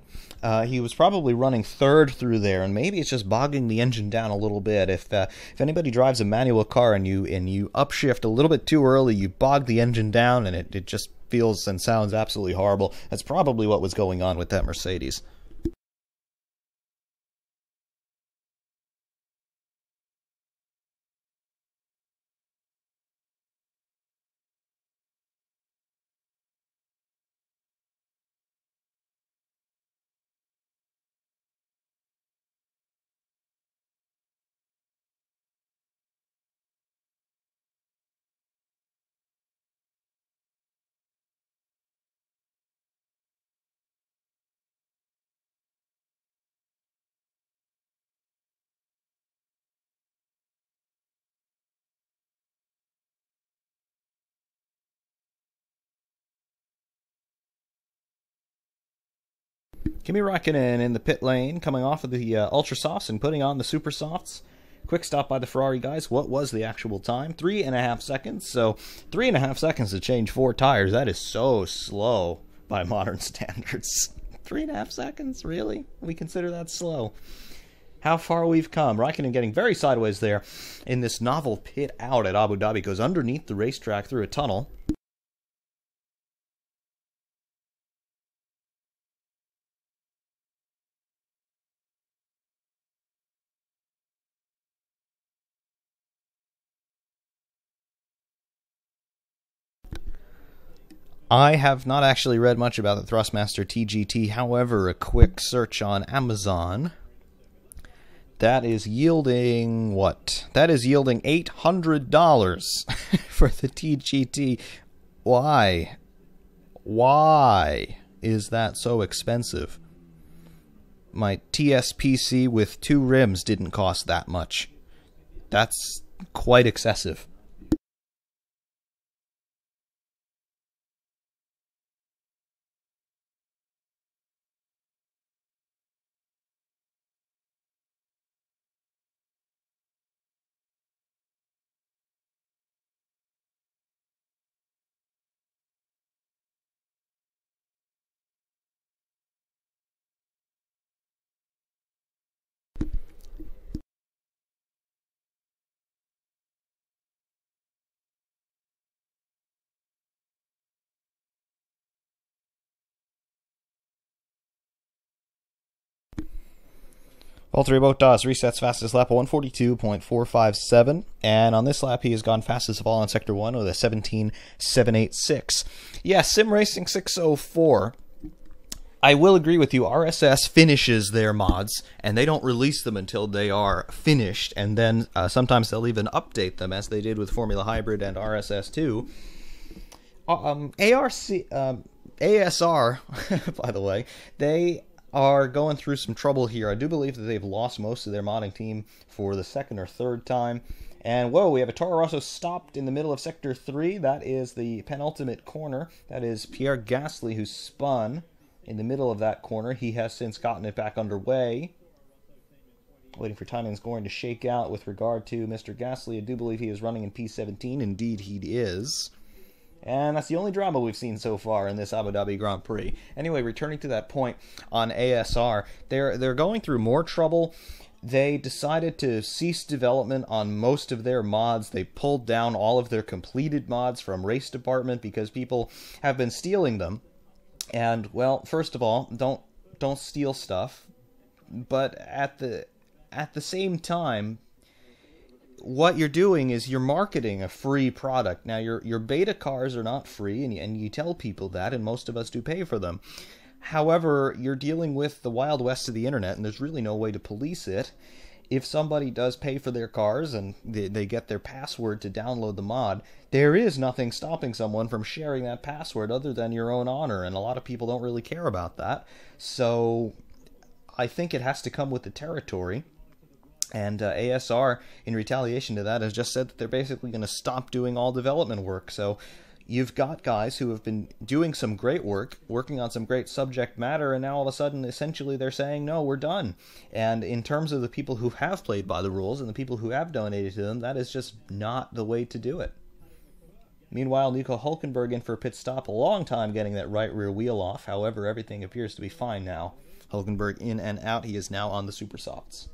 he was probably running third through there, and maybe it's just bogging the engine down a little bit. If anybody drives a manual car and you upshift a little bit too early, you bog the engine down, and it just feels and sounds absolutely horrible. That's probably what was going on with that Mercedes. Kimi Räikkönen in the pit lane, coming off of the Ultra Softs and putting on the Super Softs. Quick stop by the Ferrari guys. What was the actual time? 3.5 seconds. So 3.5 seconds to change 4 tires. That is so slow by modern standards. 3.5 seconds? Really? We consider that slow. How far we've come. Räikkönen getting very sideways there in this novel pit out at Abu Dhabi. Goes underneath the racetrack through a tunnel. I have not actually read much about the Thrustmaster TGT. However, a quick search on Amazon, that is yielding what? That is yielding $800 for the TGT. Why? Why is that so expensive? My TSPC with 2 rims didn't cost that much. That's quite excessive. Valtteri Bottas resets fastest lap, 142.457, and on this lap he has gone fastest of all in Sector 1 with a 17.786. Yeah, Sim Racing 604, I will agree with you, RSS finishes their mods, and they don't release them until they are finished, and then sometimes they'll even update them, as they did with Formula Hybrid and RSS2. ASR, by the way, they are going through some trouble here. I do believe that they've lost most of their modding team for the 2nd or 3rd time. And whoa, we have a Toro Rosso stopped in the middle of Sector 3. That is the penultimate corner. That is Pierre Gasly, who spun in the middle of that corner. He has since gotten it back underway. Waiting for timing is going to shake out with regard to Mr. Gasly. I do believe he is running in P17. Indeed, he is. And that's the only drama we've seen so far in this Abu Dhabi Grand Prix. Anyway, returning to that point on ASR, they're going through more trouble. They decided to cease development on most of their mods. They pulled down all of their completed mods from Race Department because people have been stealing them. And, well, first of all, don't steal stuff. But at the same time, what you're doing is you're marketing a free product. Now, your beta cars are not free, and you tell people that, and most of us do pay for them. However, you're dealing with the Wild West of the internet, and there's really no way to police it. If somebody does pay for their cars and they get their password to download the mod, there is nothing stopping someone from sharing that password other than your own honor, and a lot of people don't really care about that. So I think it has to come with the territory. And ASR, in retaliation to that, has just said that they're basically going to stop doing all development work. So you've got guys who have been doing some great work, working on some great subject matter, and now all of a sudden, essentially, they're saying, no, we're done. And in terms of the people who have played by the rules and the people who have donated to them, that is just not the way to do it. Meanwhile, Nico Hulkenberg in for a pit stop, a long time getting that right rear wheel off. However, everything appears to be fine now. Hulkenberg in and out. He is now on the super softs.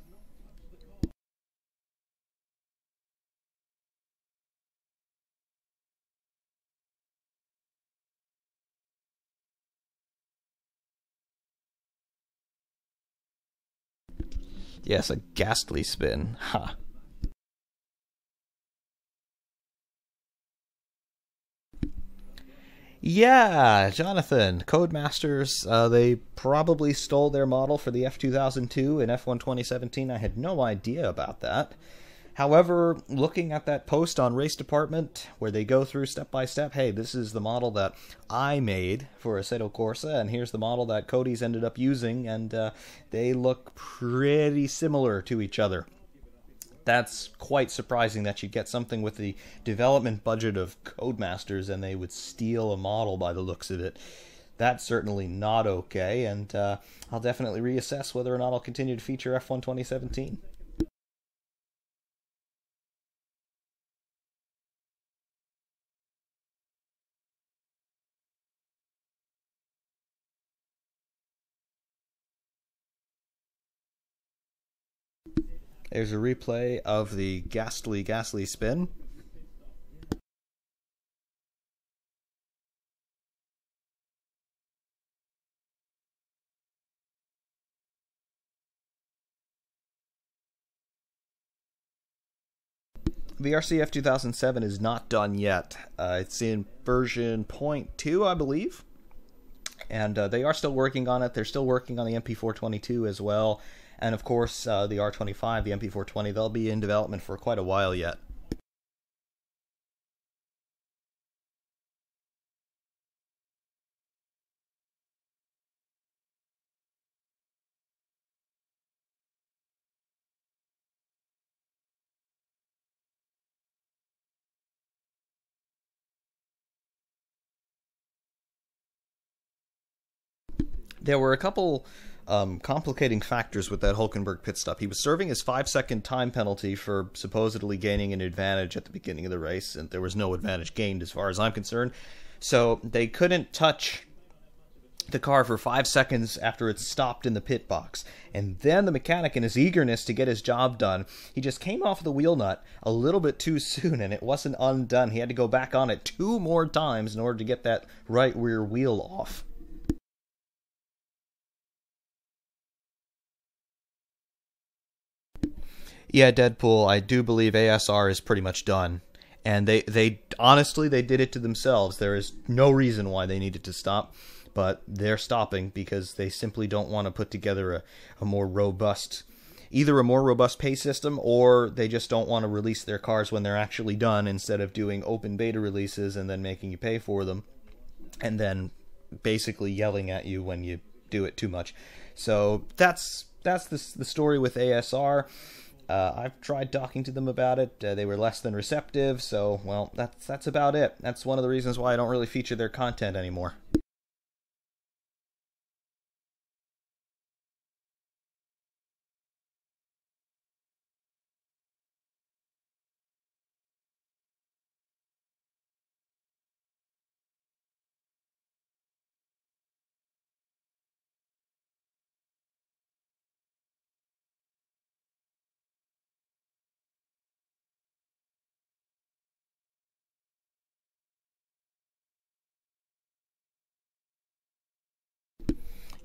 Yes, a ghastly spin. Ha. Yeah, Jonathan, Codemasters, they probably stole their model for the F2002 in F1 2017. I had no idea about that. However, looking at that post on Race Department, where they go through step by step, hey, this is the model that I made for Assetto Corsa, and here's the model that Cody's ended up using, and they look pretty similar to each other. That's quite surprising that you'd get something with the development budget of Codemasters and they would steal a model by the looks of it. That's certainly not okay, and I'll definitely reassess whether or not I'll continue to feature F1 2017. There's a replay of the ghastly spin. The RCF 2007 is not done yet. It's in version 0.2, I believe. And they are still working on it. They're still working on the MP422 as well. And of course, the R25, the MP420, they'll be in development for quite a while yet. There were a couple complicating factors with that Hulkenberg pit stop. He was serving his 5-second time penalty for supposedly gaining an advantage at the beginning of the race, and there was no advantage gained as far as I'm concerned. So they couldn't touch the car for 5 seconds after it stopped in the pit box. And then the mechanic, in his eagerness to get his job done, he just came off the wheel nut a little bit too soon, and it wasn't undone. He had to go back on it 2 more times in order to get that right rear wheel off. Yeah, Deadpool, I do believe ASR is pretty much done. And they honestly, they did it to themselves. There is no reason why they needed to stop, but they're stopping because they simply don't want to put together a more robust, either a more robust pay system, or they just don't want to release their cars when they're actually done instead of doing open beta releases and then making you pay for them, and then basically yelling at you when you do it too much. So that's the story with ASR. I've tried talking to them about it. They were less than receptive, so, well, that's about it. That's one of the reasons why I don't really feature their content anymore.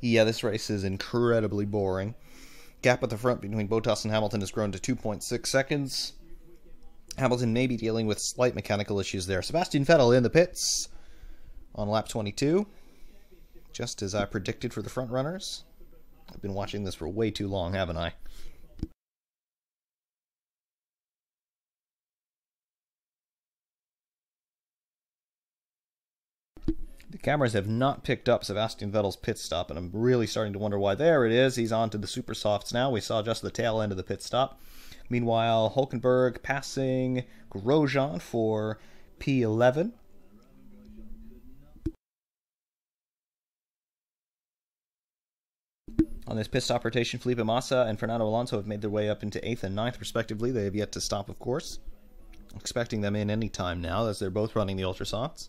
Yeah, this race is incredibly boring. Gap at the front between Bottas and Hamilton has grown to 2.6 seconds. Hamilton may be dealing with slight mechanical issues there. Sebastian Vettel in the pits on lap 22, just as I predicted for the front runners. I've been watching this for way too long, haven't I? The cameras have not picked up Sebastian Vettel's pit stop, and I'm really starting to wonder why. There it is. He's on to the super softs now. We saw just the tail end of the pit stop. Meanwhile, Hulkenberg passing Grosjean for P11. On this pit stop rotation, Felipe Massa and Fernando Alonso have made their way up into 8th and 9th, respectively. They have yet to stop, of course. Expecting them in any time now, as they're both running the Ultrasofts.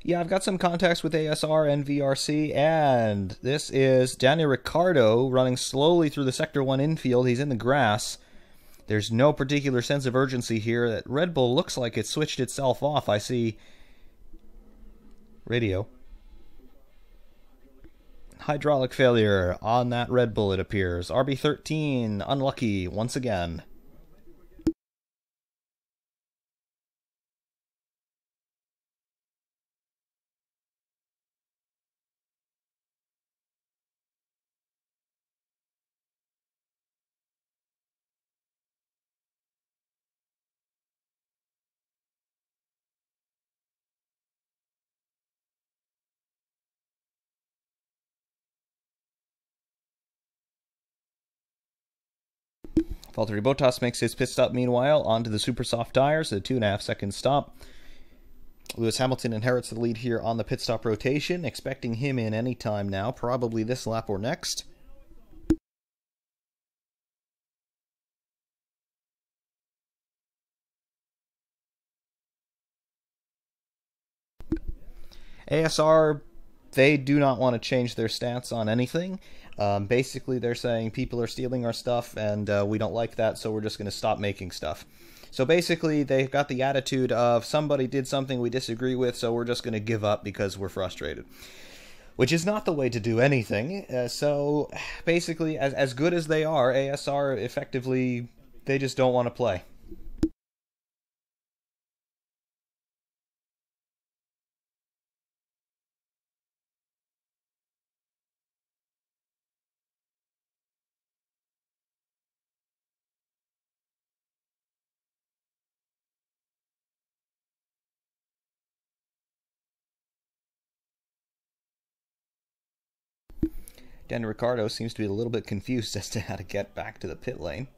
Yeah, I've got some contacts with ASR and VRC, and this is Daniel Ricciardo running slowly through the Sector 1 infield. He's in the grass. There's no particular sense of urgency here. That Red Bull looks like it switched itself off. I see radio. Hydraulic failure on that Red Bull, it appears. RB13, unlucky once again. Valtteri Bottas makes his pit stop meanwhile onto the super soft tires, a 2.5 second stop. Lewis Hamilton inherits the lead here on the pit stop rotation, expecting him in any time now, probably this lap or next. ASR, they do not want to change their stance on anything. Basically, they're saying people are stealing our stuff, and we don't like that, so we're just going to stop making stuff. So basically, they've got the attitude of somebody did something we disagree with, so we're just going to give up because we're frustrated. Which is not the way to do anything. So basically, as good as they are, ASR effectively, they just don't want to play. Daniel Ricciardo seems to be a little bit confused as to how to get back to the pit lane.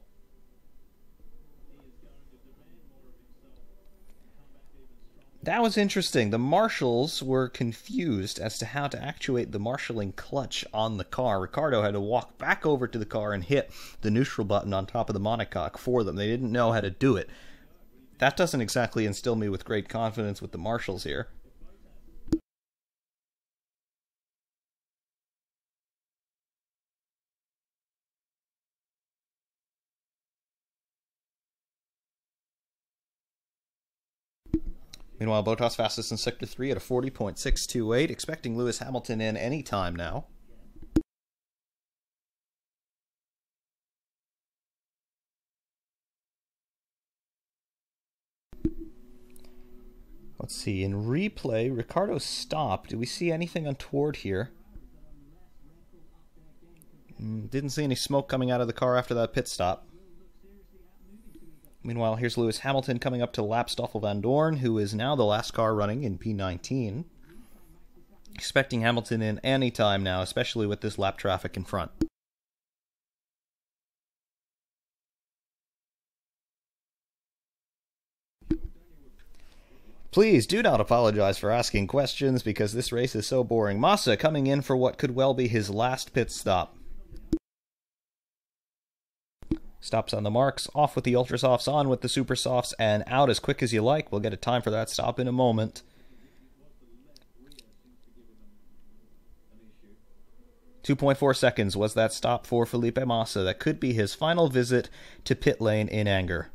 That was interesting. The marshals were confused as to how to actuate the marshalling clutch on the car. Ricciardo had to walk back over to the car and hit the neutral button on top of the monocoque for them. They didn't know how to do it. That doesn't exactly instill me with great confidence with the marshals here. Meanwhile, Bottas fastest in Sector 3 at a 40.628, expecting Lewis Hamilton in any time now. Let's see, in replay, Ricciardo stopped. Do we see anything untoward here? Didn't see any smoke coming out of the car after that pit stop. Meanwhile, here's Lewis Hamilton coming up to lap Stoffel Van Dorn, who is now the last car running in P19. Expecting Hamilton in any time now, especially with this lap traffic in front. Please do not apologize for asking questions, because this race is so boring. Massa coming in for what could well be his last pit stop. Stops on the marks, off with the Ultrasofts, on with the Super Softs, and out as quick as you like. We'll get a time for that stop in a moment. 2.4 seconds was that stop for Felipe Massa. That could be his final visit to pit lane in anger.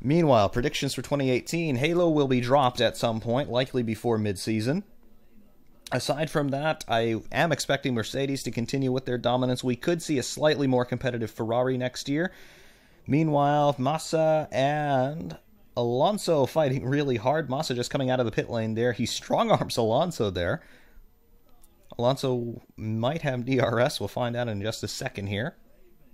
Meanwhile, predictions for 2018. Halo will be dropped at some point, likely before mid-season. Aside from that, I am expecting Mercedes to continue with their dominance. We could see a slightly more competitive Ferrari next year. Meanwhile, Massa and Alonso fighting really hard. Massa just coming out of the pit lane there. He strong-arms Alonso there. Alonso might have DRS. We'll find out in just a second here.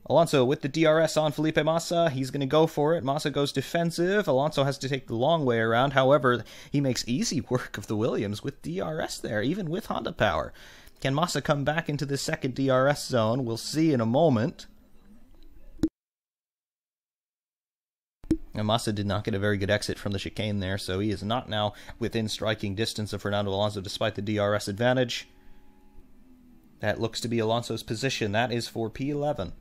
Alonso with the DRS on Felipe Massa. He's going to go for it. Massa goes defensive. Alonso has to take the long way around. However, he makes easy work of the Williams with DRS there, even with Honda power. Can Massa come back into the second DRS zone? We'll see in a moment. And Massa did not get a very good exit from the chicane there, so he is not now within striking distance of Fernando Alonso despite the DRS advantage. That looks to be Alonso's position. That is for P11.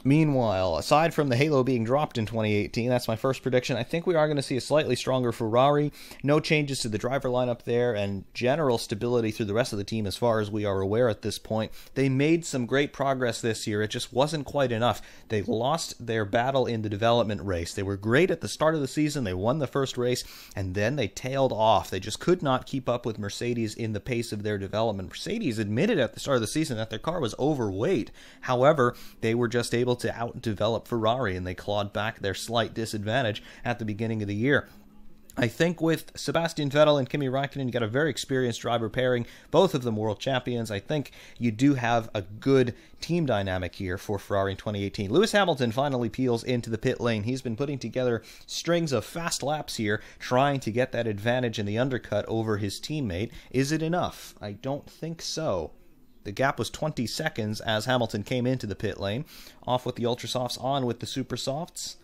Meanwhile, aside from the halo being dropped in 2018, that's my first prediction, I think we are going to see a slightly stronger Ferrari. No changes to the driver lineup there, and general stability through the rest of the team as far as we are aware at this point. They made some great progress this year. It just wasn't quite enough. They lost their battle in the development race. They were great at the start of the season. They won the first race, and then they tailed off. They just could not keep up with Mercedes in the pace of their development. Mercedes admitted at the start of the season that their car was overweight. However, they were just able to outdevelop Ferrari, and they clawed back their slight disadvantage at the beginning of the year. I think with Sebastian Vettel and Kimi Räikkönen, you got a very experienced driver pairing, both of them world champions. I think you do have a good team dynamic here for Ferrari in 2018. Lewis Hamilton finally peels into the pit lane. He's been putting together strings of fast laps here, trying to get that advantage in the undercut over his teammate. Is it enough? I don't think so. The gap was 20 seconds as Hamilton came into the pit lane. Off with the Ultrasofts, on with the Supersofts.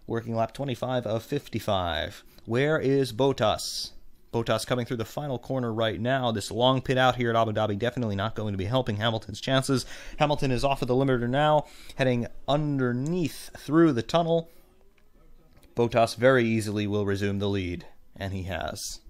Working lap 25 of 55. Where is Bottas? Bottas coming through the final corner right now. This long pit out here at Abu Dhabi definitely not going to be helping Hamilton's chances. Hamilton is off of the limiter now, heading underneath through the tunnel. Bottas very easily will resume the lead, and he has.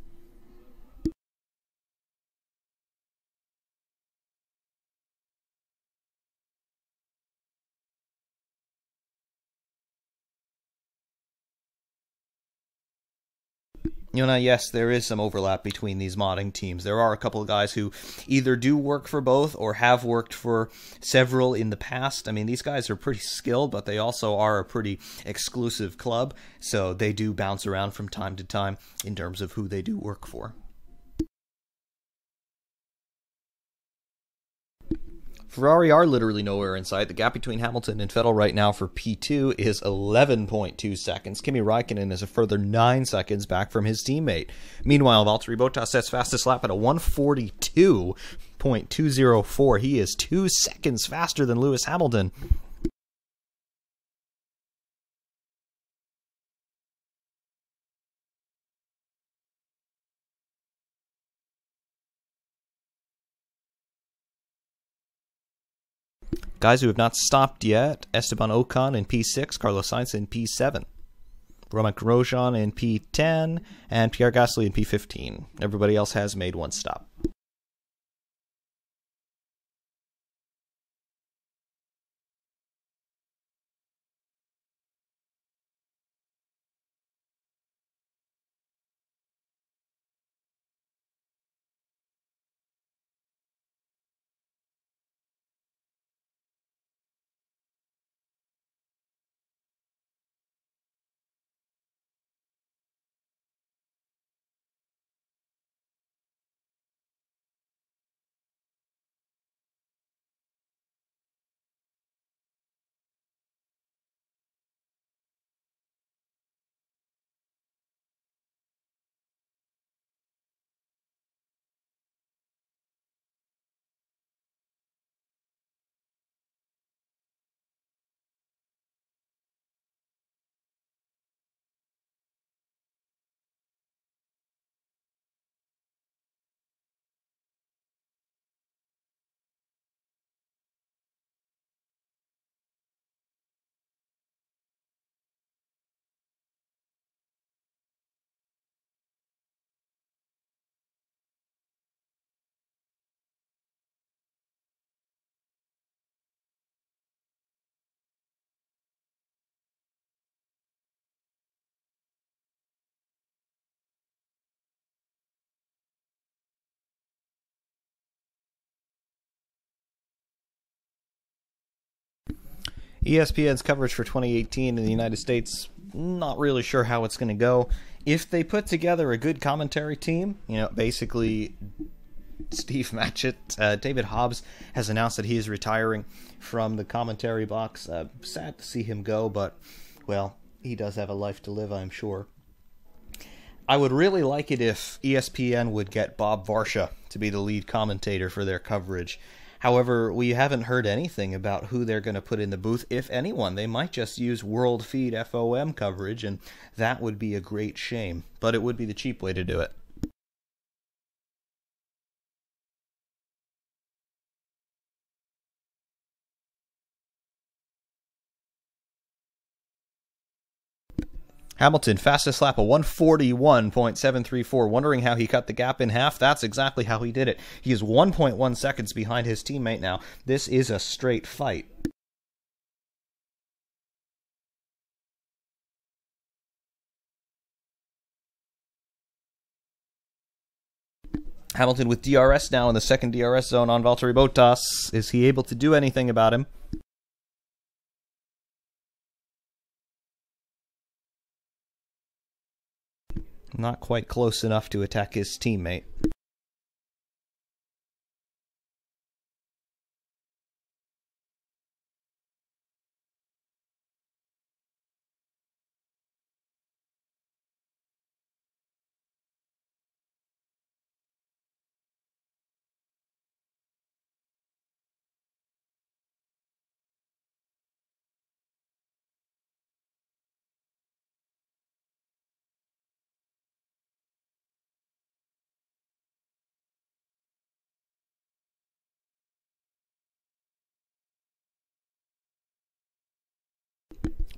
You know, yes, there is some overlap between these modding teams. There are a couple of guys who either do work for both or have worked for several in the past. I mean, these guys are pretty skilled, but they also are a pretty exclusive club, so they do bounce around from time to time in terms of who they do work for. Ferrari are literally nowhere in sight. The gap between Hamilton and Vettel right now for P2 is 11.2 seconds. Kimi Räikkönen is a further 9 seconds back from his teammate. Meanwhile, Valtteri Bottas sets fastest lap at a 1:42.204. He is 2 seconds faster than Lewis Hamilton. Guys who have not stopped yet: Esteban Ocon in P6, Carlos Sainz in P7, Romain Grosjean in P10, and Pierre Gasly in P15. Everybody else has made one stop. ESPN's coverage for 2018 in the United States, not really sure how it's going to go. If they put together a good commentary team, you know, basically Steve Matchett, David Hobbs has announced that he is retiring from the commentary box. Sad to see him go, but, well, he does have a life to live, I'm sure. I would really like it if ESPN would get Bob Varsha to be the lead commentator for their coverage. However, we haven't heard anything about who they're going to put in the booth, if anyone. They might just use World Feed FOM coverage, and that would be a great shame. But it would be the cheap way to do it. Hamilton, fastest lap, a 141.734. Wondering how he cut the gap in half? That's exactly how he did it. He is 1.1 seconds behind his teammate now. This is a straight fight. Hamilton with DRS now in the second DRS zone on Valtteri Bottas. Is he able to do anything about him? Not quite close enough to attack his teammate.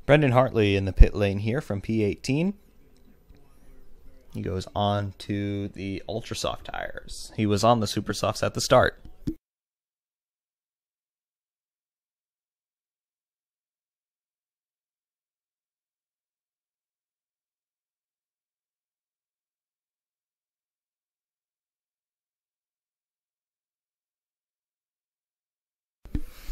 Brendan Hartley in the pit lane here from P18. He goes on to the Ultra Soft tires. He was on the Super Softs at the start.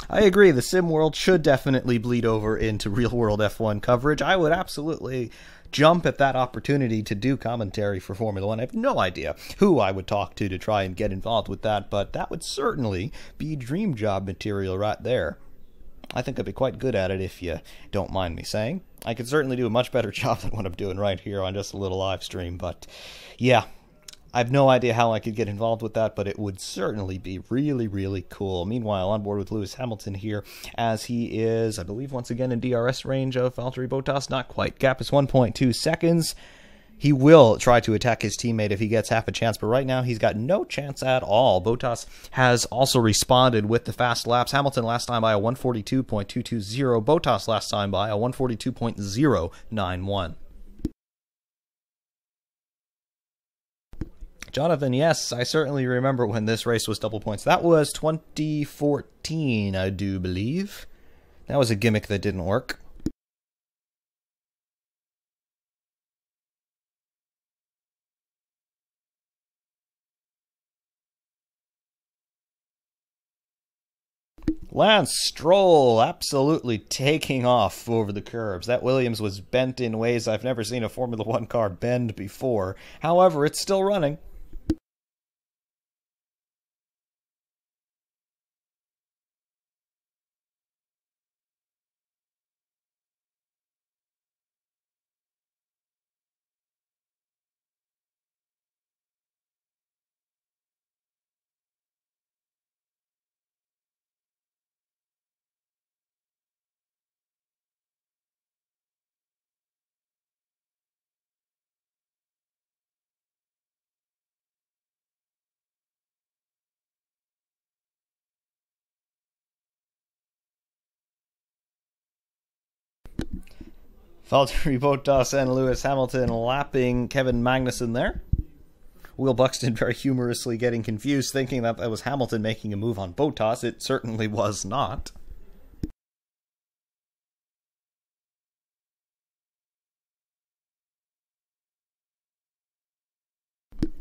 I agree, the sim world should definitely bleed over into real-world F1 coverage. I would absolutely jump at that opportunity to do commentary for Formula One. I have no idea who I would talk to try and get involved with that, but that would certainly be dream job material right there. I think I'd be quite good at it, if you don't mind me saying. I could certainly do a much better job than what I'm doing right here on just a little live stream, but yeah. I have no idea how I could get involved with that, but it would certainly be really, really cool. Meanwhile, on board with Lewis Hamilton here, as he is, I believe, once again in DRS range of Valtteri Bottas. Not quite. Gap is 1.2 seconds. He will try to attack his teammate if he gets half a chance, but right now he's got no chance at all. Bottas has also responded with the fast laps. Hamilton last time by a 142.220. Bottas last time by a 142.091. Jonathan, yes, I certainly remember when this race was double points. That was 2014, I do believe. That was a gimmick that didn't work. Lance Stroll absolutely taking off over the curbs. That Williams was bent in ways I've never seen a Formula One car bend before. However, it's still running. Valtteri Bottas and Lewis Hamilton lapping Kevin Magnussen there. Will Buxton very humorously getting confused, thinking that that was Hamilton making a move on Bottas. It certainly was not.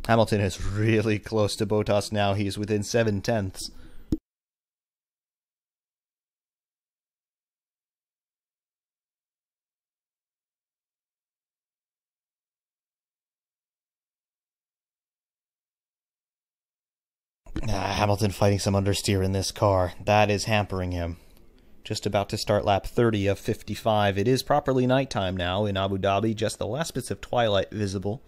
Hamilton is really close to Bottas now. He's within 7/10. Hamilton fighting some understeer in this car. That is hampering him. Just about to start lap 30 of 55. It is properly nighttime now in Abu Dhabi. Just the last bits of twilight visible.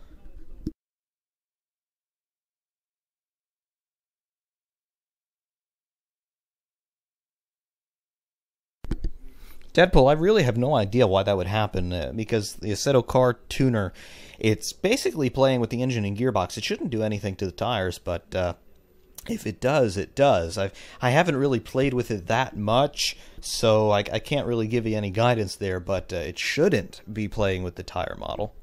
Deadpool, I really have no idea why that would happen, because the Assetto car tuner, it's basically playing with the engine and gearbox. It shouldn't do anything to the tires, but if it does, it does. I haven't really played with it that much, so I can't really give you any guidance there, but it shouldn't be playing with the tire model.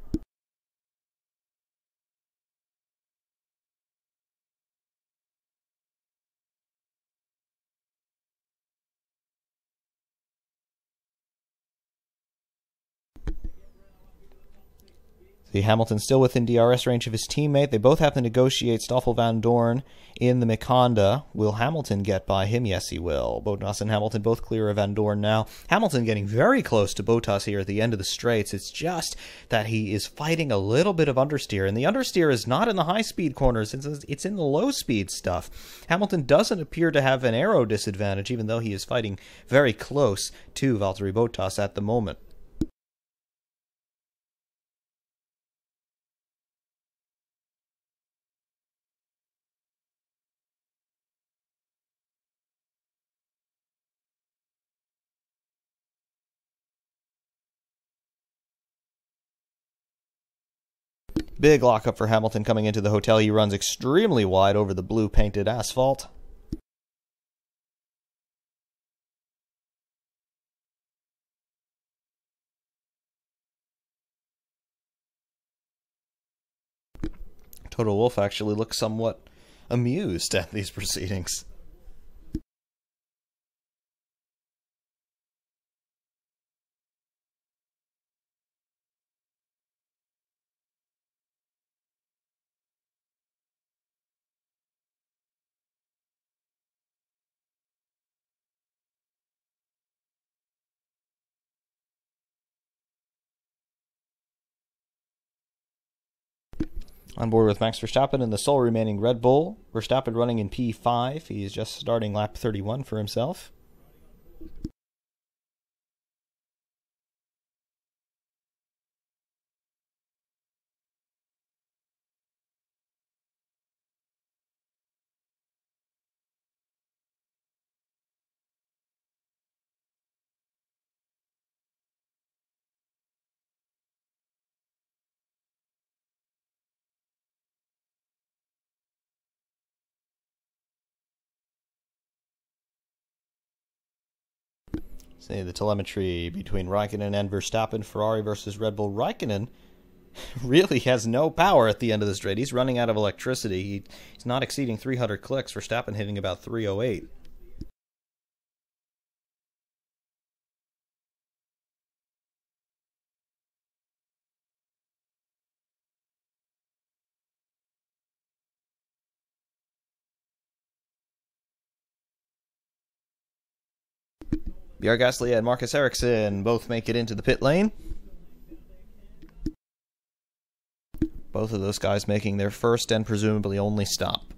See, Hamilton still within DRS range of his teammate. They both have to negotiate Stoffel Van Dorn in the Honda. Will Hamilton get by him? Yes, he will. Bottas and Hamilton both clear of Van Dorn now. Hamilton getting very close to Bottas here at the end of the straights. It's just that he is fighting a little bit of understeer, and the understeer is not in the high-speed corners. It's in the low-speed stuff. Hamilton doesn't appear to have an aero disadvantage, even though he is fighting very close to Valtteri Bottas at the moment. Big lockup for Hamilton coming into the hotel. He runs extremely wide over the blue painted asphalt. Toto Wolff actually looks somewhat amused at these proceedings. On board with Max Verstappen in the sole remaining Red Bull. Verstappen running in P5. He is just starting lap 31 for himself. Say the telemetry between Raikkonen and Verstappen, Ferrari versus Red Bull. Raikkonen really has no power at the end of the straight. He's running out of electricity. He's not exceeding 300 clicks. Verstappen hitting about 308. Pierre Gasly and Marcus Ericsson both make it into the pit lane. Both of those guys making their first and presumably only stop.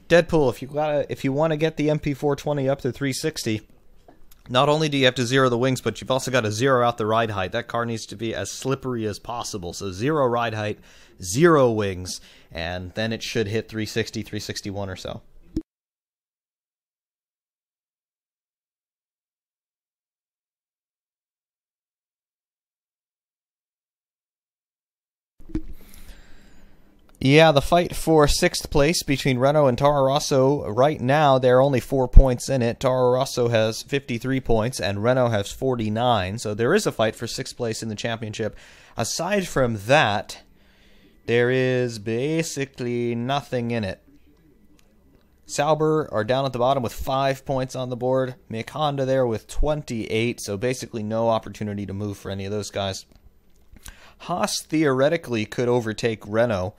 Deadpool, if you want to get the MP420 up to 360, not only do you have to zero the wings, but you've also got to zero out the ride height. That car needs to be as slippery as possible. So 0 ride height, 0 wings, and then it should hit 360, 361 or so. Yeah, the fight for 6th place between Renault and Toro Rosso, right now there are only 4 points in it. Toro Rosso has 53 points and Renault has 49, so there is a fight for 6th place in the championship. Aside from that, there is basically nothing in it. Sauber are down at the bottom with 5 points on the board. Mick Honda there with 28, so basically no opportunity to move for any of those guys. Haas theoretically could overtake Renault.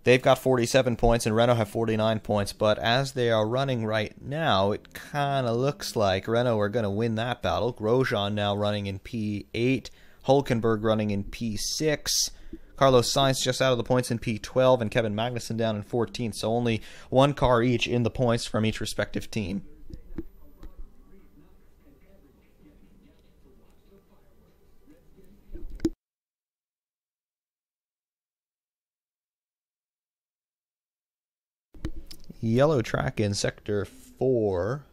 They've got 47 points and Renault have 49 points, but as they are running right now, it kind of looks like Renault are going to win that battle. Grosjean now running in P8, Hulkenberg running in P6, Carlos Sainz just out of the points in P12, and Kevin Magnussen down in 14th, so only 1 car each in the points from each respective team. yellow track in Sector 4.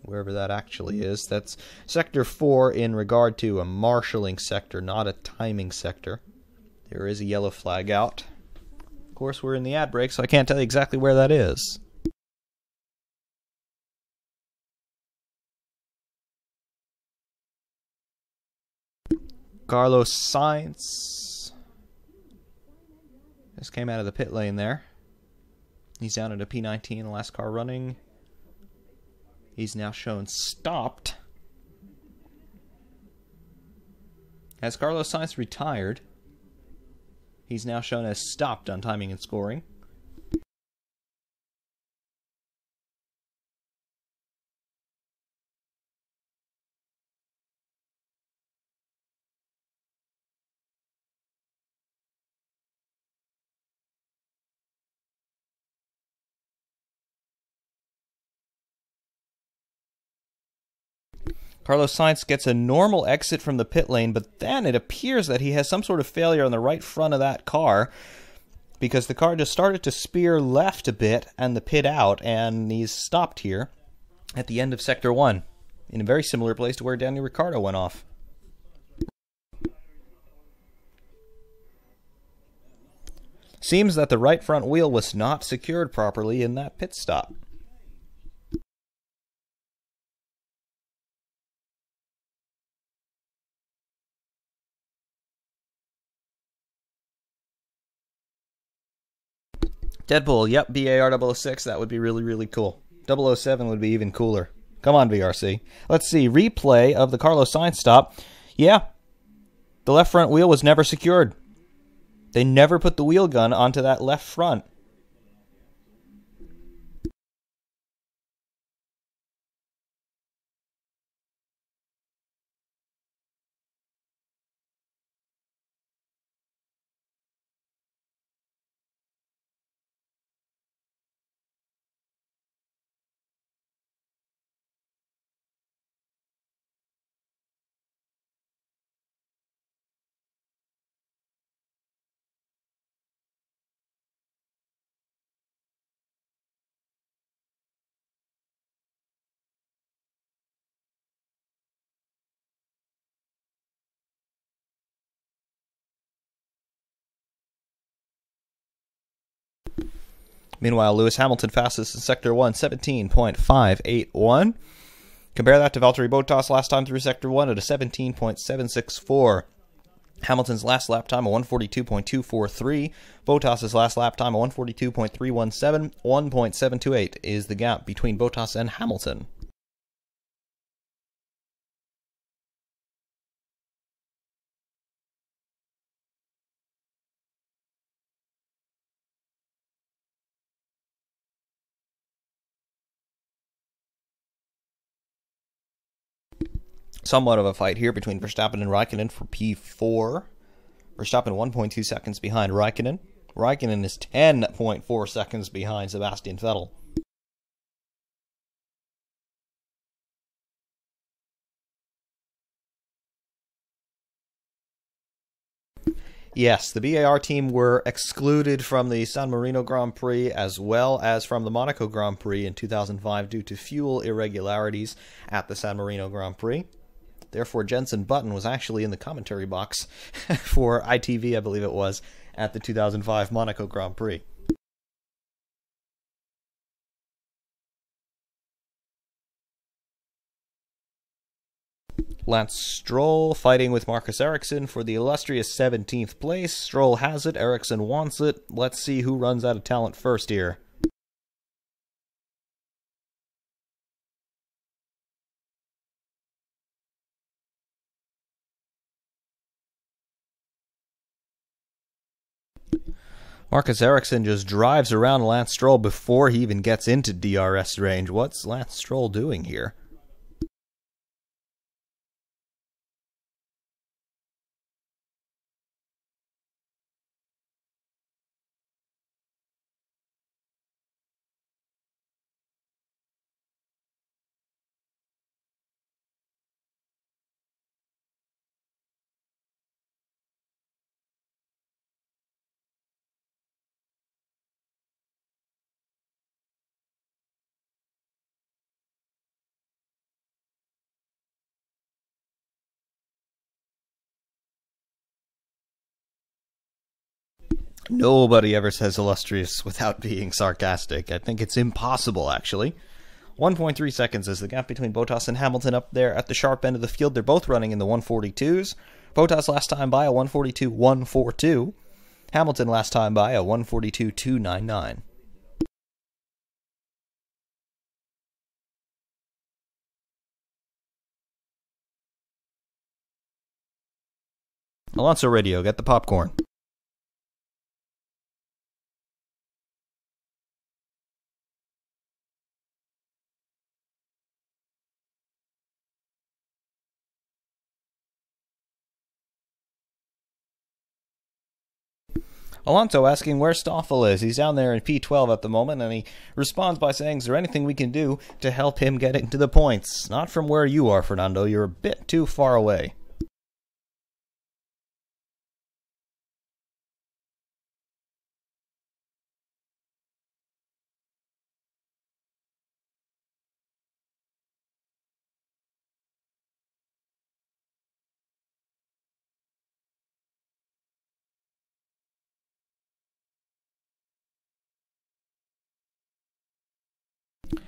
Wherever that actually is. That's Sector 4 in regard to a marshalling sector, not a timing sector. There is a yellow flag out. Of course, we're in the ad break, so I can't tell you exactly where that is. Carlos Sainz just came out of the pit lane there. He's down at a P19, the last car running. He's now shown stopped. As Carlos Sainz retired, he's now shown as stopped on timing and scoring. Carlos Sainz gets a normal exit from the pit lane, but then it appears that he has some sort of failure on the right front of that car, because the car just started to spear left a bit and the pit out, and he's stopped here at the end of Sector 1, in a very similar place to where Daniel Ricciardo went off. Seems that the right front wheel was not secured properly in that pit stop. Deadpool, yep, BAR006, that would be really, really cool. 007 would be even cooler. Come on, VRC. Let's see, replay of the Carlos Sainz stop. Yeah, the left front wheel was never secured. They never put the wheel gun onto that left front. Meanwhile, Lewis Hamilton fastest in Sector 1, 17.581. Compare that to Valtteri Bottas last time through Sector 1 at a 17.764. Hamilton's last lap time, a 142.243. Bottas' last lap time, a 142.317. 1.728 is the gap between Bottas and Hamilton. Somewhat of a fight here between Verstappen and Raikkonen for P4. Verstappen 1.2 seconds behind Raikkonen. Raikkonen is 10.4 seconds behind Sebastian Vettel. Yes, the BAR team were excluded from the San Marino Grand Prix as well as from the Monaco Grand Prix in 2005 due to fuel irregularities at the San Marino Grand Prix. Therefore, Jenson Button was actually in the commentary box for ITV, I believe it was, at the 2005 Monaco Grand Prix. Lance Stroll fighting with Marcus Ericsson for the illustrious 17th place. Stroll has it, Ericsson wants it. Let's see who runs out of talent first here. Marcus Ericsson just drives around Lance Stroll before he even gets into DRS range. What's Lance Stroll doing here? Nobody ever says illustrious without being sarcastic. I think it's impossible, actually. 1.3 seconds is the gap between Bottas and Hamilton up there at the sharp end of the field. They're both running in the 142s. Bottas last time by a 142.142. Hamilton last time by a 142.299. Alonso Radio, get the popcorn. Alonso asking where Stoffel is. He's down there in P12 at the moment, and he responds by saying, is there anything we can do to help him get into the points? Not from where you are, Fernando. You're a bit too far away.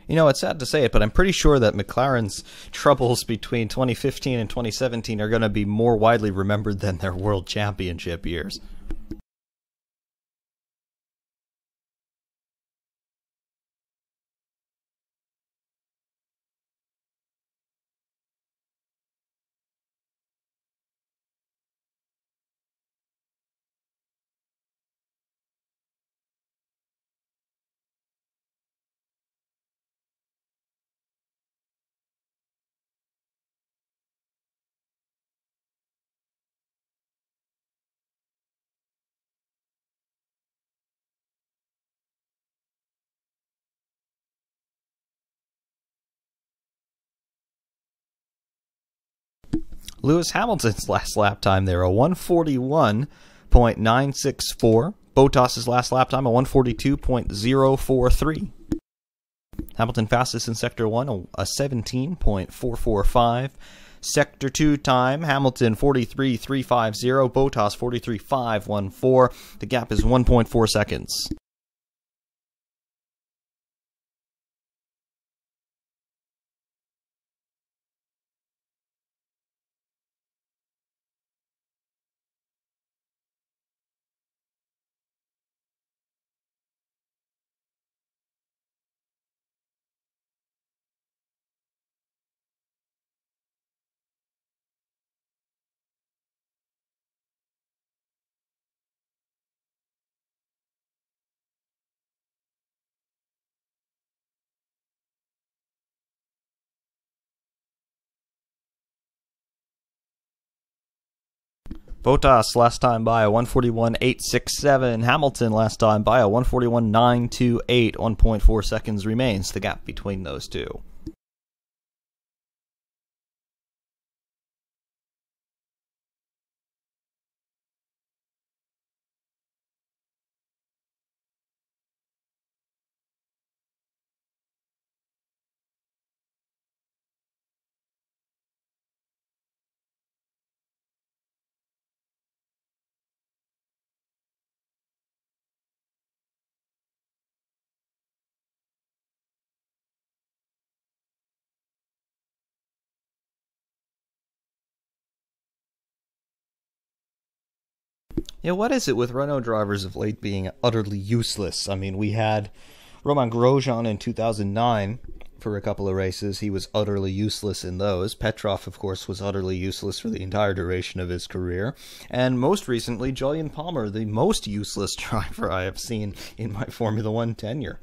You know, it's sad to say it, but I'm pretty sure that McLaren's troubles between 2015 and 2017 are going to be more widely remembered than their World Championship years. Lewis Hamilton's last lap time there, a 141.964. Bottas's last lap time, a 142.043. Hamilton fastest in Sector 1, a 17.445. Sector 2 time, Hamilton 43.350, Bottas 43.514. The gap is 1.4 seconds. Bottas last time by a 141.867. Hamilton last time by a 141.928. 1.4 seconds remains the gap between those two. Yeah, what is it with Renault drivers of late being utterly useless? I mean, we had Romain Grosjean in 2009 for a couple of races. He was utterly useless in those. Petrov, of course, was utterly useless for the entire duration of his career. And most recently, Jolyon Palmer, the most useless driver I have seen in my Formula One tenure.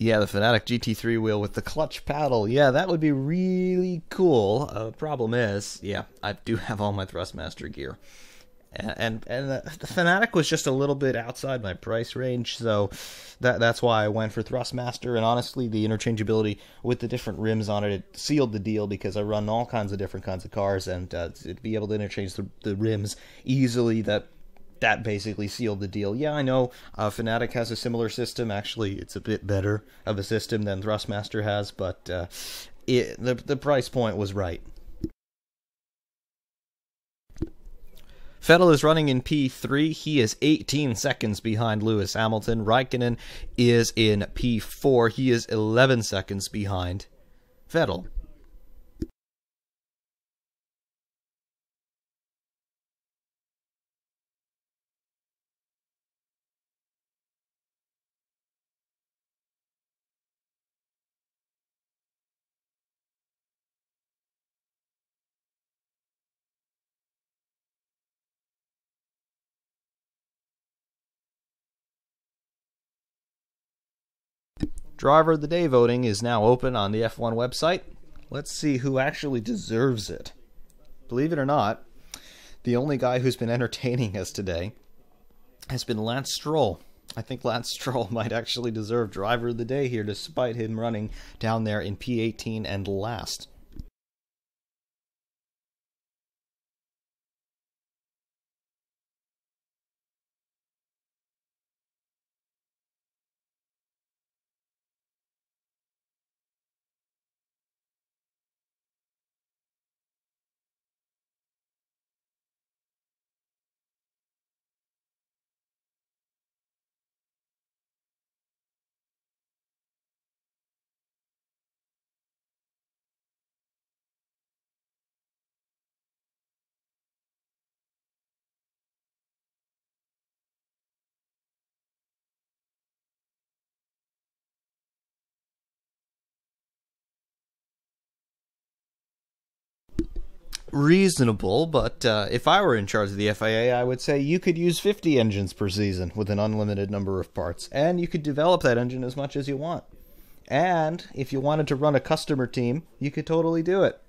Yeah, the Fanatic GT3 wheel with the clutch paddle. Yeah, that would be really cool. Problem is, yeah, I do have all my Thrustmaster gear. And the Fanatic was just a little bit outside my price range, so that's why I went for Thrustmaster. And honestly, the interchangeability with the different rims on it, it sealed the deal, because I run all kinds of different kinds of cars, and to be able to interchange the rims easily, that basically sealed the deal. Yeah, I know Fanatic has a similar system. Actually, it's a bit better of a system than Thrustmaster has, but the price point was right. Vettel is running in P3. He is 18 seconds behind Lewis Hamilton. Raikkonen is in P4. He is 11 seconds behind Vettel. Driver of the Day voting is now open on the F1 website. Let's see who actually deserves it. Believe it or not, the only guy who's been entertaining us today has been Lance Stroll. I think Lance Stroll might actually deserve Driver of the Day here, despite him running down there in P18 and last. Reasonable, but if I were in charge of the FIA, I would say you could use 50 engines per season with an unlimited number of parts, and you could develop that engine as much as you want. And if you wanted to run a customer team, you could totally do it.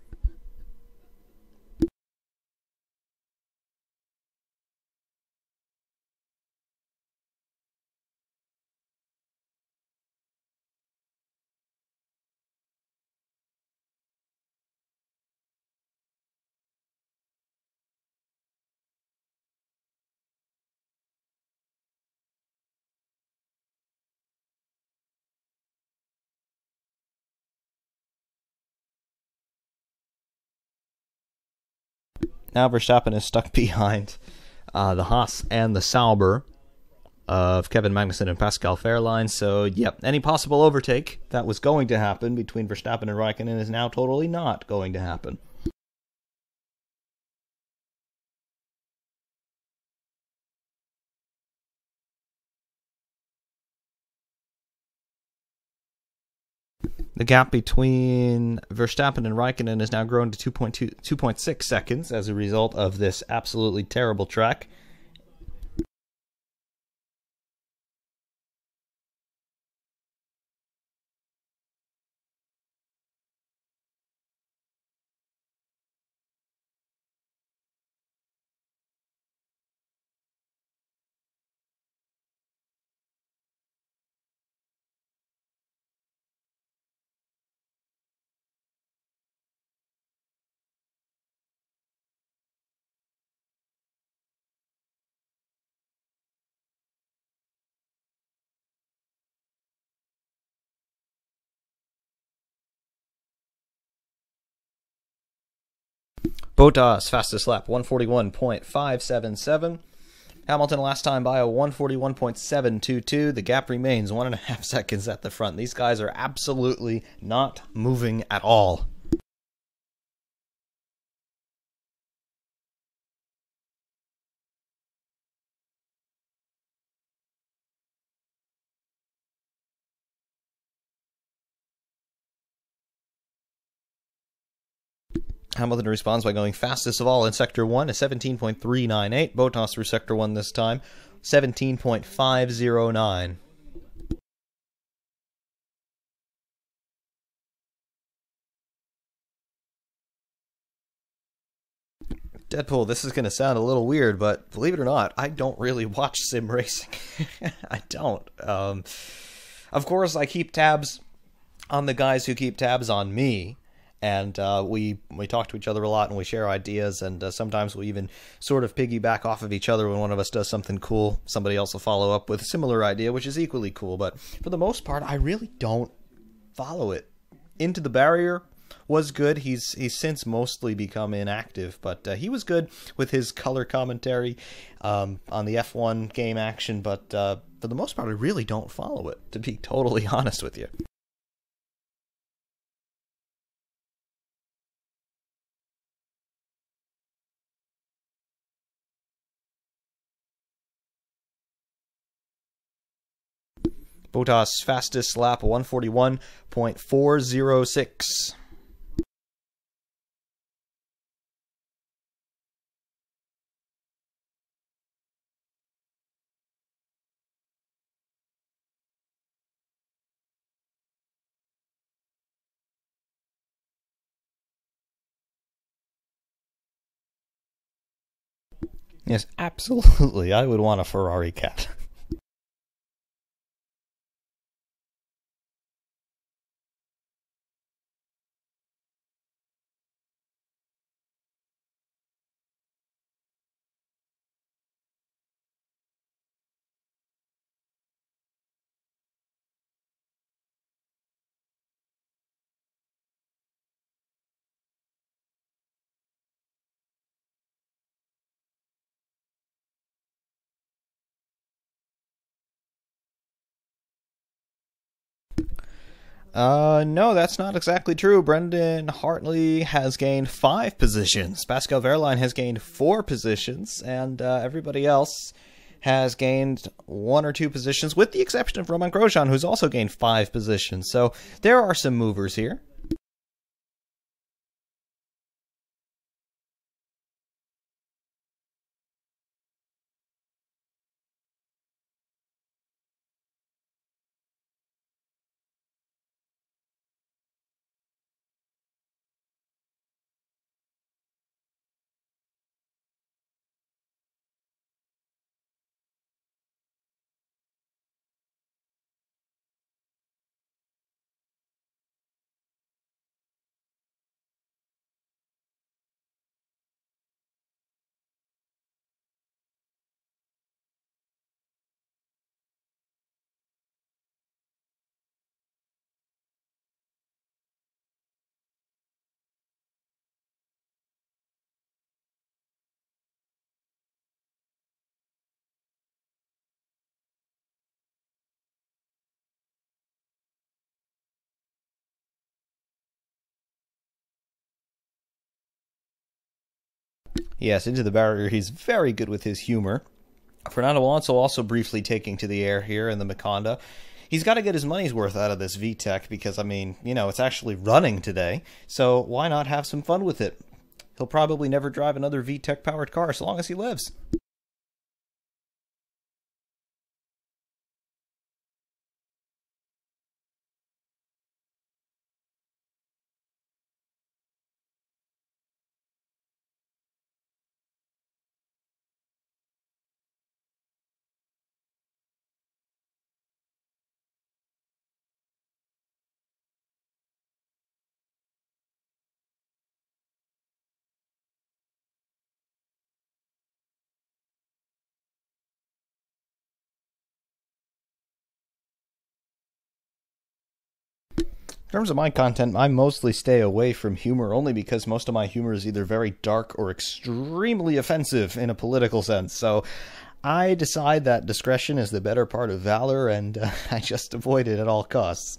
Now Verstappen is stuck behind the Haas and the Sauber of Kevin Magnussen and Pascal Wehrlein. So, yep, any possible overtake that was going to happen between Verstappen and Raikkonen is now totally not going to happen. The gap between Verstappen and Raikkonen has now grown to 2.6 seconds as a result of this absolutely terrible track. Bottas, fastest lap, 141.577. Hamilton last time by a 141.722. The gap remains 1.5 seconds at the front. These guys are absolutely not moving at all. Hamilton responds by going fastest of all in Sector 1 at 17.398. Bottas through Sector 1 this time, 17.509. Deadpool, this is going to sound a little weird, but believe it or not, I don't really watch sim racing. I don't. Of course, I keep tabs on the guys who keep tabs on me, and we talk to each other a lot, and we share ideas, and sometimes we even sort of piggyback off of each other. When one of us does something cool, somebody else will follow up with a similar idea, which is equally cool. But for the most part, I really don't follow it. Into the Barrier was good. He's since mostly become inactive, but he was good with his color commentary on the F1 game action, but for the most part, I really don't follow it, to be totally honest with you. Bottas fastest lap 141.406. Yes, absolutely. I would want a Ferrari cat. No, that's not exactly true. Brendan Hartley has gained 5 positions. Pascal Wehrlein has gained 4 positions, and everybody else has gained 1 or 2 positions, with the exception of Romain Grosjean, who's also gained 5 positions. So there are some movers here. Yes, into the barrier. He's very good with his humor. Fernando Alonso also briefly taking to the air here in the Maconda. He's got to get his money's worth out of this VTEC because, I mean, you know, it's actually running today. So why not have some fun with it? He'll probably never drive another VTEC-powered car so long as he lives. In terms of my content, I mostly stay away from humor only because most of my humor is either very dark or extremely offensive in a political sense. So I decide that discretion is the better part of valor, and I just avoid it at all costs.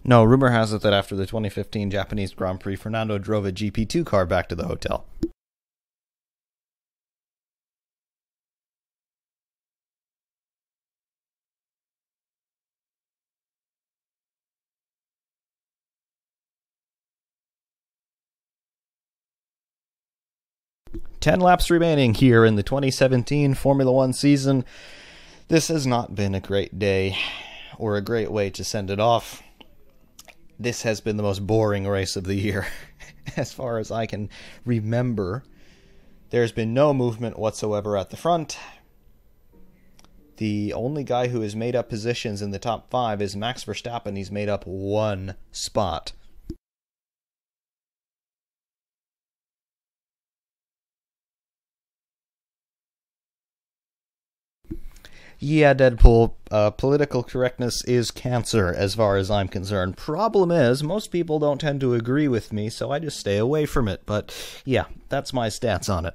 No, rumor has it that after the 2015 Japanese Grand Prix, Fernando drove a GP2 car back to the hotel. 10 laps remaining here in the 2017 Formula One season. This has not been a great day, or a great way to send it off. This has been the most boring race of the year, as far as I can remember. There's been no movement whatsoever at the front. The only guy who has made up positions in the top 5 is Max Verstappen. He's made up 1 spot. Yeah, Deadpool, political correctness is cancer as far as I'm concerned. Problem is, most people don't tend to agree with me, so I just stay away from it. But yeah, that's my stance on it.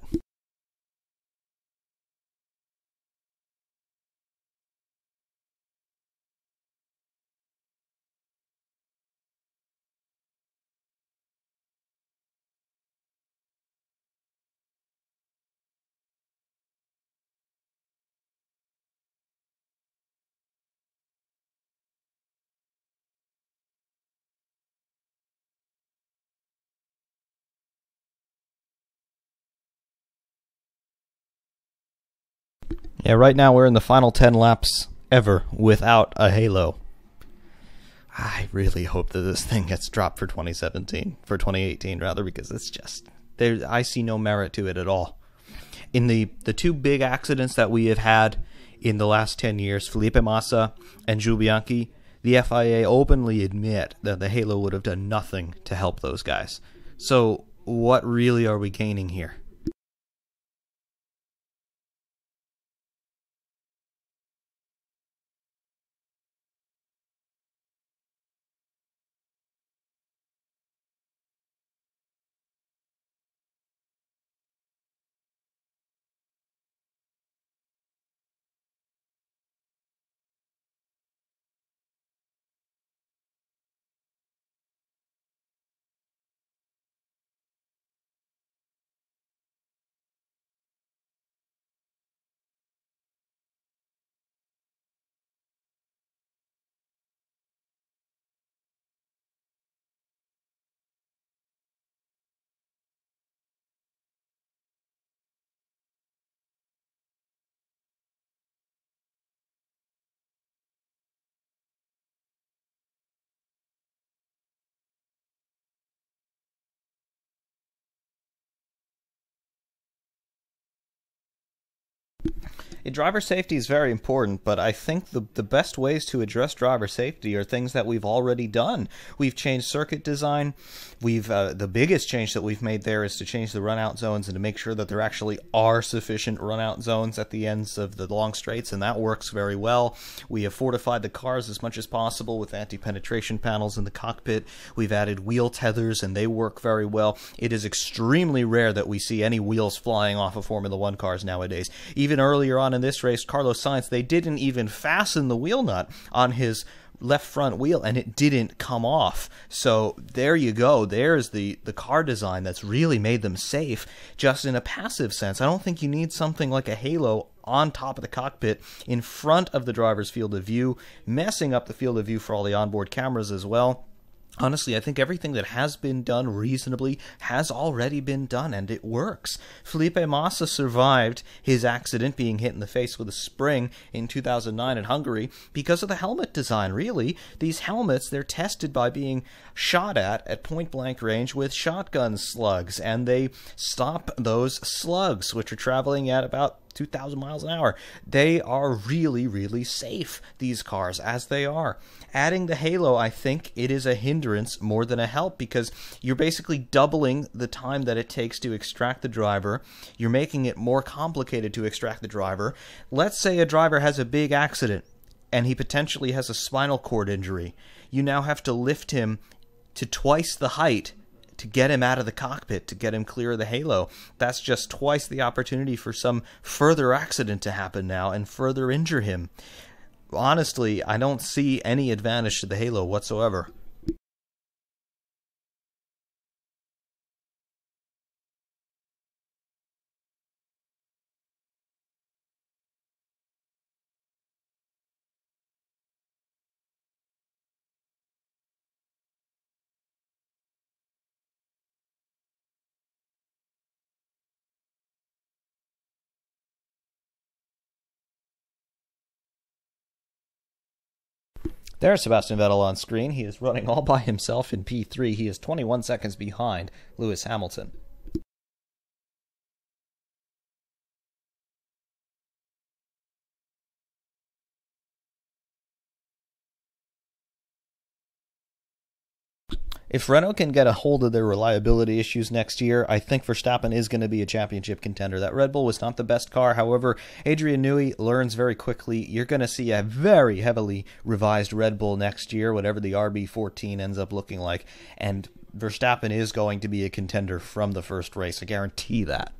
Yeah, right now we're in the final 10 laps ever without a halo. I really hope that this thing gets dropped for 2018 rather, because it's just, I see no merit to it at all. In the 2 big accidents that we have had in the last 10 years, Felipe Massa and Jules Bianchi, the FIA openly admit that the halo would have done nothing to help those guys. So what really are we gaining here? Driver safety is very important, but I think the best ways to address driver safety are things that we've already done. We've changed circuit design. The biggest change that we've made there is to change the run-out zones and to make sure that there actually are sufficient run-out zones at the ends of the long straights, and that works very well. We have fortified the cars as much as possible with anti-penetration panels in the cockpit. We've added wheel tethers, and they work very well. It is extremely rare that we see any wheels flying off of Formula One cars nowadays. Even earlier on in this race, Carlos Sainz, they didn't even fasten the wheel nut on his left front wheel, and it didn't come off. So there you go. There's the car design that's really made them safe, just in a passive sense. I don't think you need something like a halo on top of the cockpit in front of the driver's field of view, messing up the field of view for all the onboard cameras as well. Honestly, I think everything that has been done reasonably has already been done, and it works. Felipe Massa survived his accident, being hit in the face with a spring in 2009 in Hungary, because of the helmet design, really. These helmets, they're tested by being shot at point-blank range with shotgun slugs, and they stop those slugs, which are traveling at about 2,000 miles an hour. They are really, really safe, these cars, as they are. Adding the halo, I think it is a hindrance more than a help, because you're basically doubling the time that it takes to extract the driver. You're making it more complicated to extract the driver. Let's say a driver has a big accident and he potentially has a spinal cord injury. You now have to lift him to twice the height to get him out of the cockpit, to get him clear of the halo. That's just twice the opportunity for some further accident to happen now and further injure him. Honestly, I don't see any advantage to the halo whatsoever. There's Sebastian Vettel on screen. He is running all by himself in P3. He is 21 seconds behind Lewis Hamilton. If Renault can get a hold of their reliability issues next year, I think Verstappen is going to be a championship contender. That Red Bull was not the best car. However, Adrian Newey learns very quickly. You're going to see a very heavily revised Red Bull next year, whatever the RB14 ends up looking like. And Verstappen is going to be a contender from the first race. I guarantee that.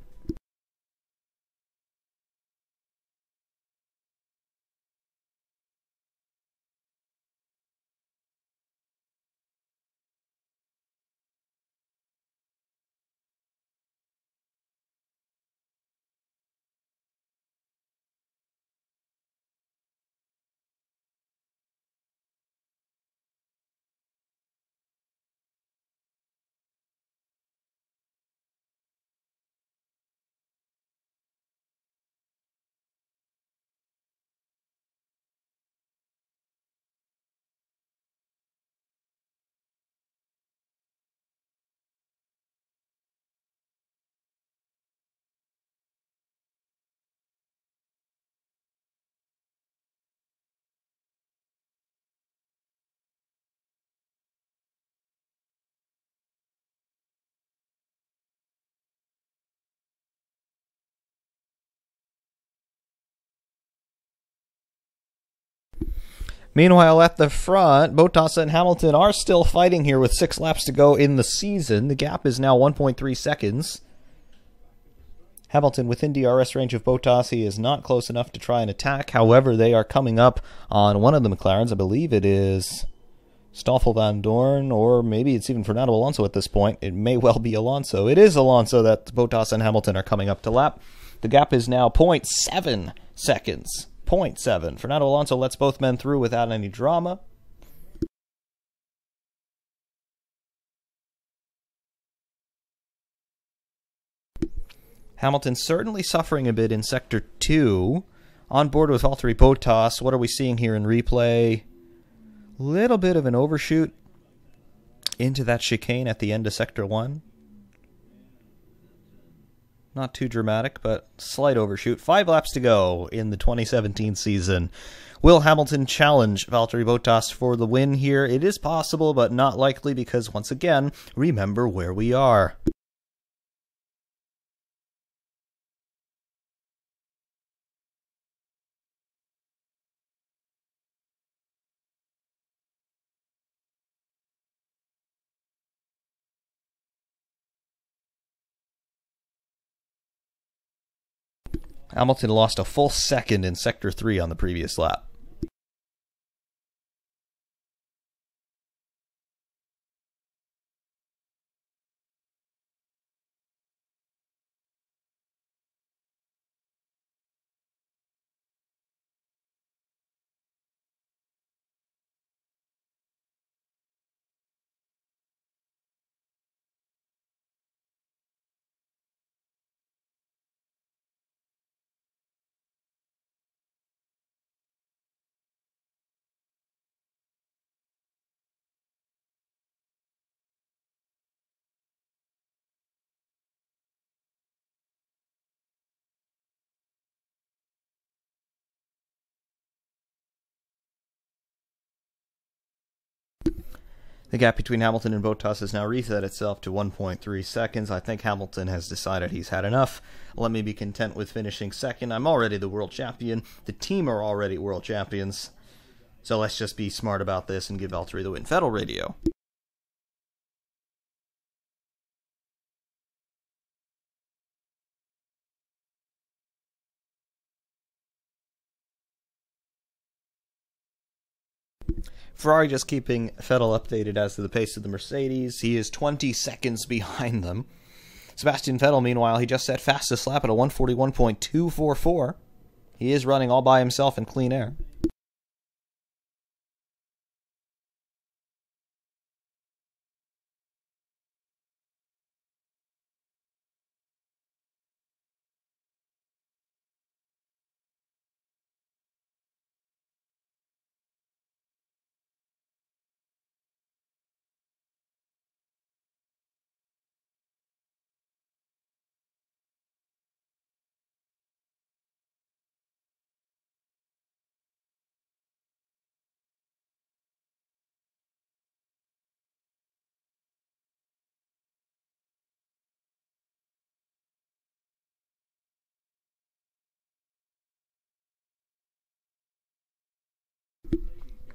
Meanwhile, at the front, Bottas and Hamilton are still fighting here with 6 laps to go in the season. The gap is now 1.3 seconds. Hamilton within DRS range of Bottas. He is not close enough to try and attack. However, they are coming up on one of the McLarens. I believe it is Stoffel Van Dorn, or maybe it's even Fernando Alonso at this point. It may well be Alonso. It is Alonso that Bottas and Hamilton are coming up to lap. The gap is now 0.7 seconds. 0.7. Fernando Alonso lets both men through without any drama. Hamilton certainly suffering a bit in Sector 2. On board with Valtteri Bottas. What are we seeing here in replay? Little bit of an overshoot into that chicane at the end of Sector 1. Not too dramatic, but slight overshoot. 5 laps to go in the 2017 season. Will Hamilton challenge Valtteri Bottas for the win here? It is possible, but not likely because, once again, remember where we are. Hamilton lost a full second in Sector 3 on the previous lap. The gap between Hamilton and Bottas has now reset itself to 1.3 seconds. I think Hamilton has decided he's had enough. Let me be content with finishing second. I'm already the world champion. The team are already world champions. So let's just be smart about this and give Valtteri the win. Vettel Radio. Ferrari just keeping Vettel updated as to the pace of the Mercedes. He is 20 seconds behind them. Sebastian Vettel, meanwhile, he just set fastest lap at a 141.244. He is running all by himself in clean air.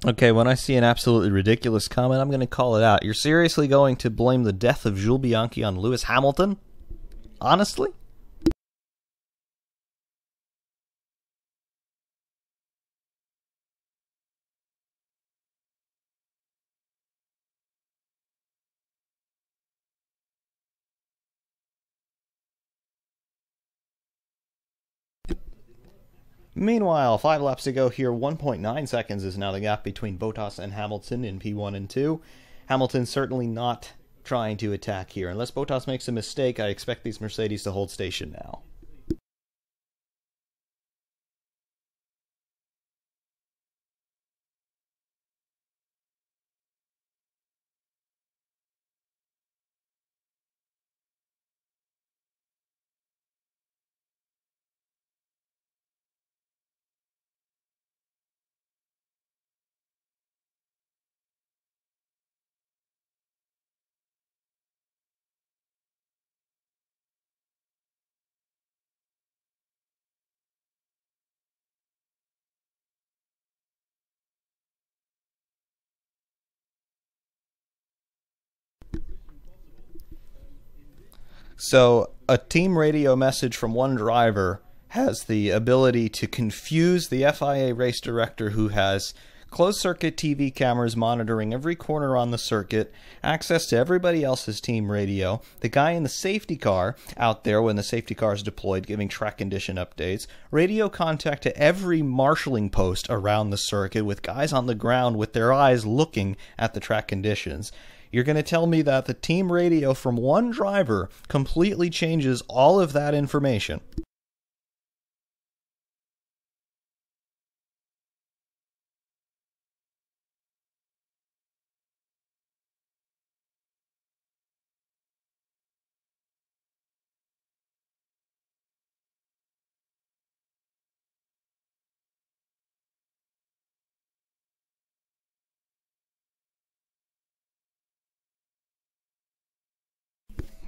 Okay, when I see an absolutely ridiculous comment, I'm going to call it out. You're seriously going to blame the death of Jules Bianchi on Lewis Hamilton? Honestly? Meanwhile, 5 laps to go here, 1.9 seconds is now the gap between Bottas and Hamilton in P1 and 2. Hamilton certainly not trying to attack here. Unless Bottas makes a mistake, I expect these Mercedes to hold station now. So, a team radio message from one driver has the ability to confuse the FIA race director, who has closed-circuit TV cameras monitoring every corner on the circuit, access to everybody else's team radio, the guy in the safety car out there when the safety car is deployed giving track condition updates, radio contact to every marshalling post around the circuit with guys on the ground with their eyes looking at the track conditions. You're going to tell me that the team radio from one driver completely changes all of that information?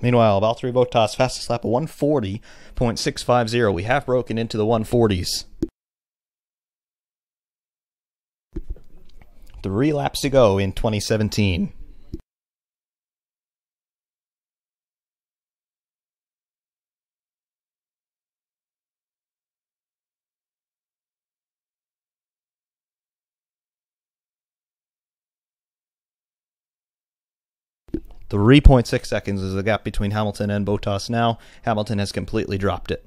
Meanwhile, Valtteri Bottas, fastest lap of 140.650. We have broken into the 140s. 3 laps to go in 2017. The 3.6 seconds is the gap between Hamilton and Bottas now. Hamilton has completely dropped it.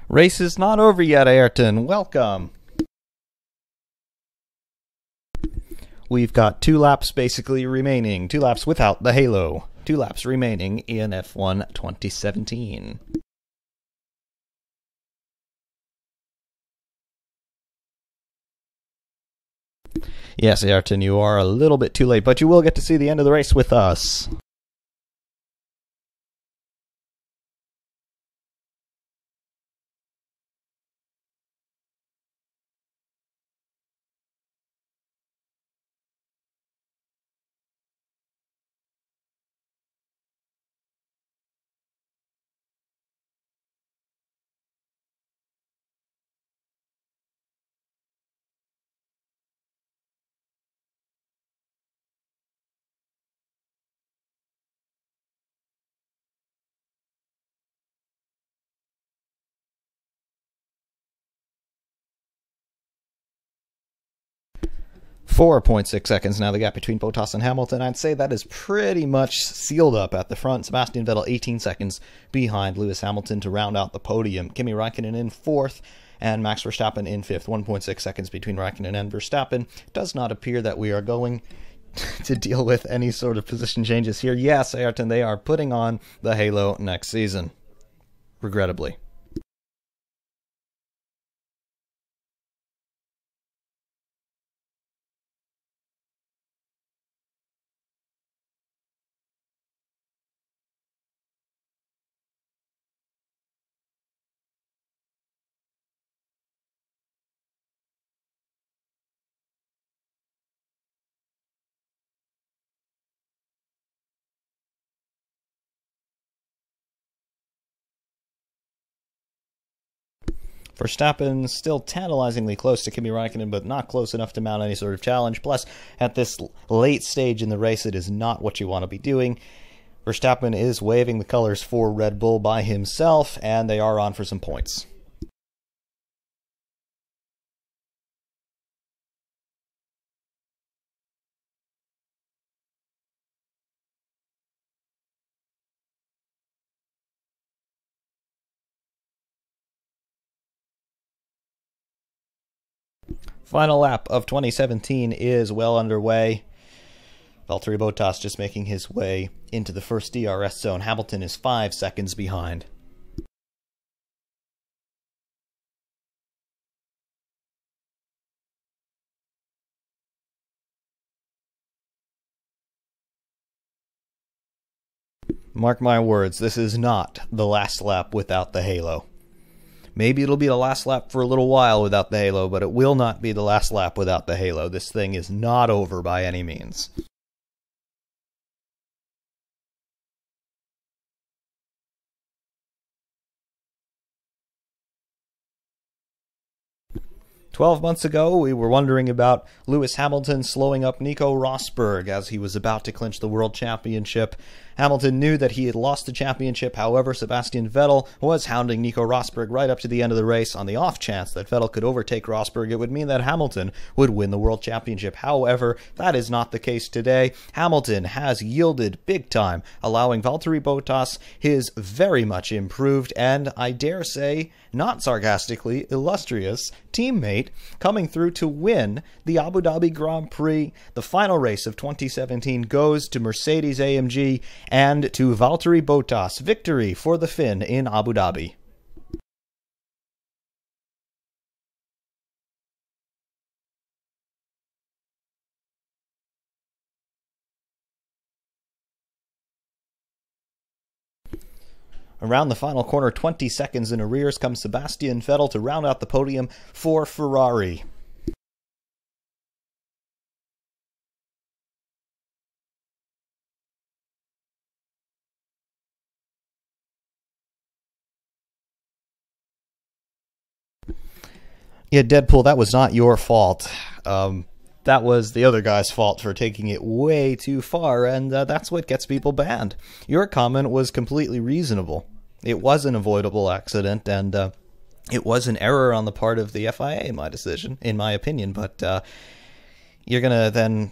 Race is not over yet, Ayrton. Welcome. We've got 2 laps basically remaining. 2 laps without the halo. 2 laps remaining in F1 2017. Yes, Ayrton, you are a little bit too late, but you will get to see the end of the race with us. .6 seconds now the gap between Bottas and Hamilton. I'd say that is pretty much sealed up at the front. Sebastian Vettel 18 seconds behind Lewis Hamilton to round out the podium. Kimi Räikkönen in 4th and Max Verstappen in 5th. 1.6 seconds between Räikkönen and Verstappen. Does not appear that we are going to deal with any sort of position changes here. Yes, Ayrton, they are putting on the halo next season, regrettably. Verstappen still tantalizingly close to Kimi Räikkönen, but not close enough to mount any sort of challenge. Plus, at this late stage in the race, it is not what you want to be doing. Verstappen is waving the colors for Red Bull by himself, and they are on for some points. Final lap of 2017 is well underway. Valtteri Bottas just making his way into the first DRS zone. Hamilton is 5 seconds behind. Mark my words, this is not the last lap without the halo. Maybe it'll be the last lap for a little while without the halo, but it will not be the last lap without the halo. This thing is not over by any means. "12 months ago, we were wondering about Lewis Hamilton slowing up Nico Rosberg as he was about to clinch the World Championship. Hamilton knew that he had lost the championship. However, Sebastian Vettel was hounding Nico Rosberg right up to the end of the race. On the off chance that Vettel could overtake Rosberg, it would mean that Hamilton would win the World Championship. However, that is not the case today. Hamilton has yielded big time, allowing Valtteri Bottas, his very much improved and, I dare say, not sarcastically, illustrious teammate, coming through to win the Abu Dhabi Grand Prix. The final race of 2017 goes to Mercedes-AMG and to Valtteri Bottas. Victory for the Finn in Abu Dhabi. Around the final corner, 20 seconds in arrears, comes Sebastian Vettel to round out the podium for Ferrari. Yeah, Deadpool, that was not your fault. That was the other guy's fault for taking it way too far, and that's what gets people banned. Your comment was completely reasonable. It was an avoidable accident, and it was an error on the part of the FIA, in my opinion, but you're going to then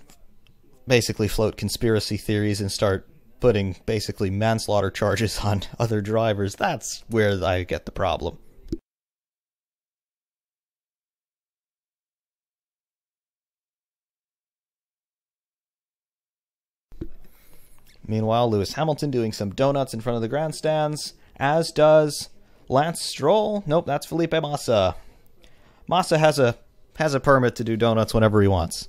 basically float conspiracy theories and start putting basically manslaughter charges on other drivers. That's where I get the problem. Meanwhile, Lewis Hamilton doing some donuts in front of the grandstands, as does Lance Stroll. Nope, that's Felipe Massa. Massa has a permit to do donuts whenever he wants.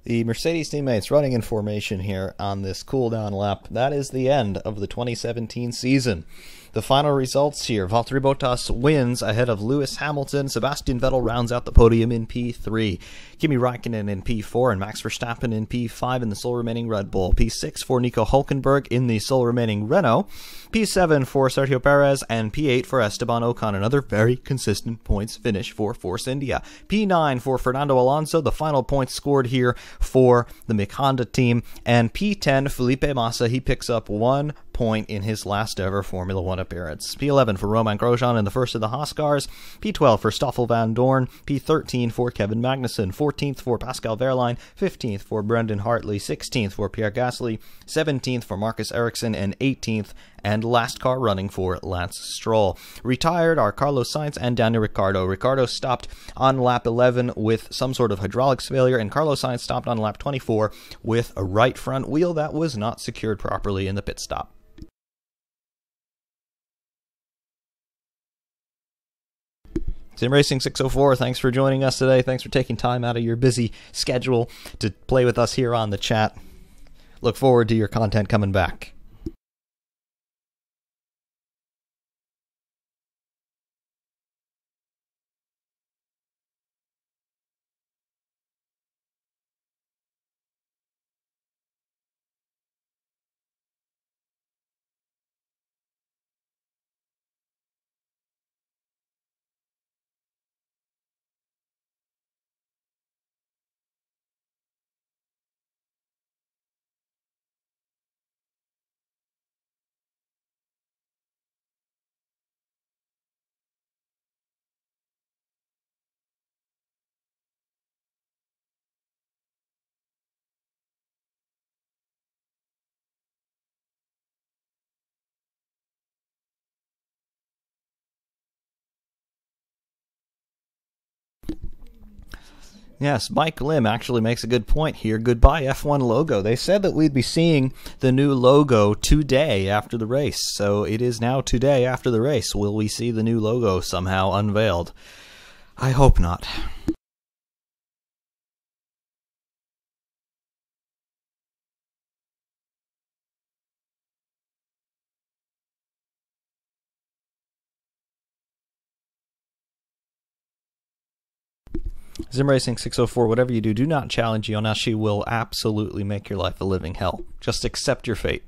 The Mercedes teammates running in formation here on this cool-down lap. That is the end of the 2017 season. The final results here. Valtteri Bottas wins ahead of Lewis Hamilton. Sebastian Vettel rounds out the podium in P3. Kimi Räikkönen in P4 and Max Verstappen in P5 in the sole remaining Red Bull. P6 for Nico Hülkenberg in the sole remaining Renault. P7 for Sergio Perez and P8 for Esteban Ocon. Another very consistent points finish for Force India. P9 for Fernando Alonso. The final points scored here for the Mick Honda team. And P10, Felipe Massa. He picks up 1 point in his last ever Formula One appearance. P11 for Romain Grosjean in the first of the Haas cars, P12 for Stoffel Van Dorn, P13 for Kevin Magnussen, 14th for Pascal Wehrlein, 15th for Brendan Hartley, 16th for Pierre Gasly, 17th for Marcus Ericsson, and 18th and last car running for Lance Stroll. Retired are Carlos Sainz and Daniel Ricciardo. Ricciardo stopped on lap 11 with some sort of hydraulics failure, and Carlos Sainz stopped on lap 24 with a right front wheel that was not secured properly in the pit stop. SimRacing604, thanks for joining us today. Thanks for taking time out of your busy schedule to play with us here on the chat. Look forward to your content coming back. Yes, Mike Lim actually makes a good point here. Goodbye F1 logo. They said that we'd be seeing the new logo today after the race, so it is now today after the race. Will we see the new logo somehow unveiled? I hope not. SimRacing604, whatever you do, do not challenge Yona. She will absolutely make your life a living hell. Just accept your fate.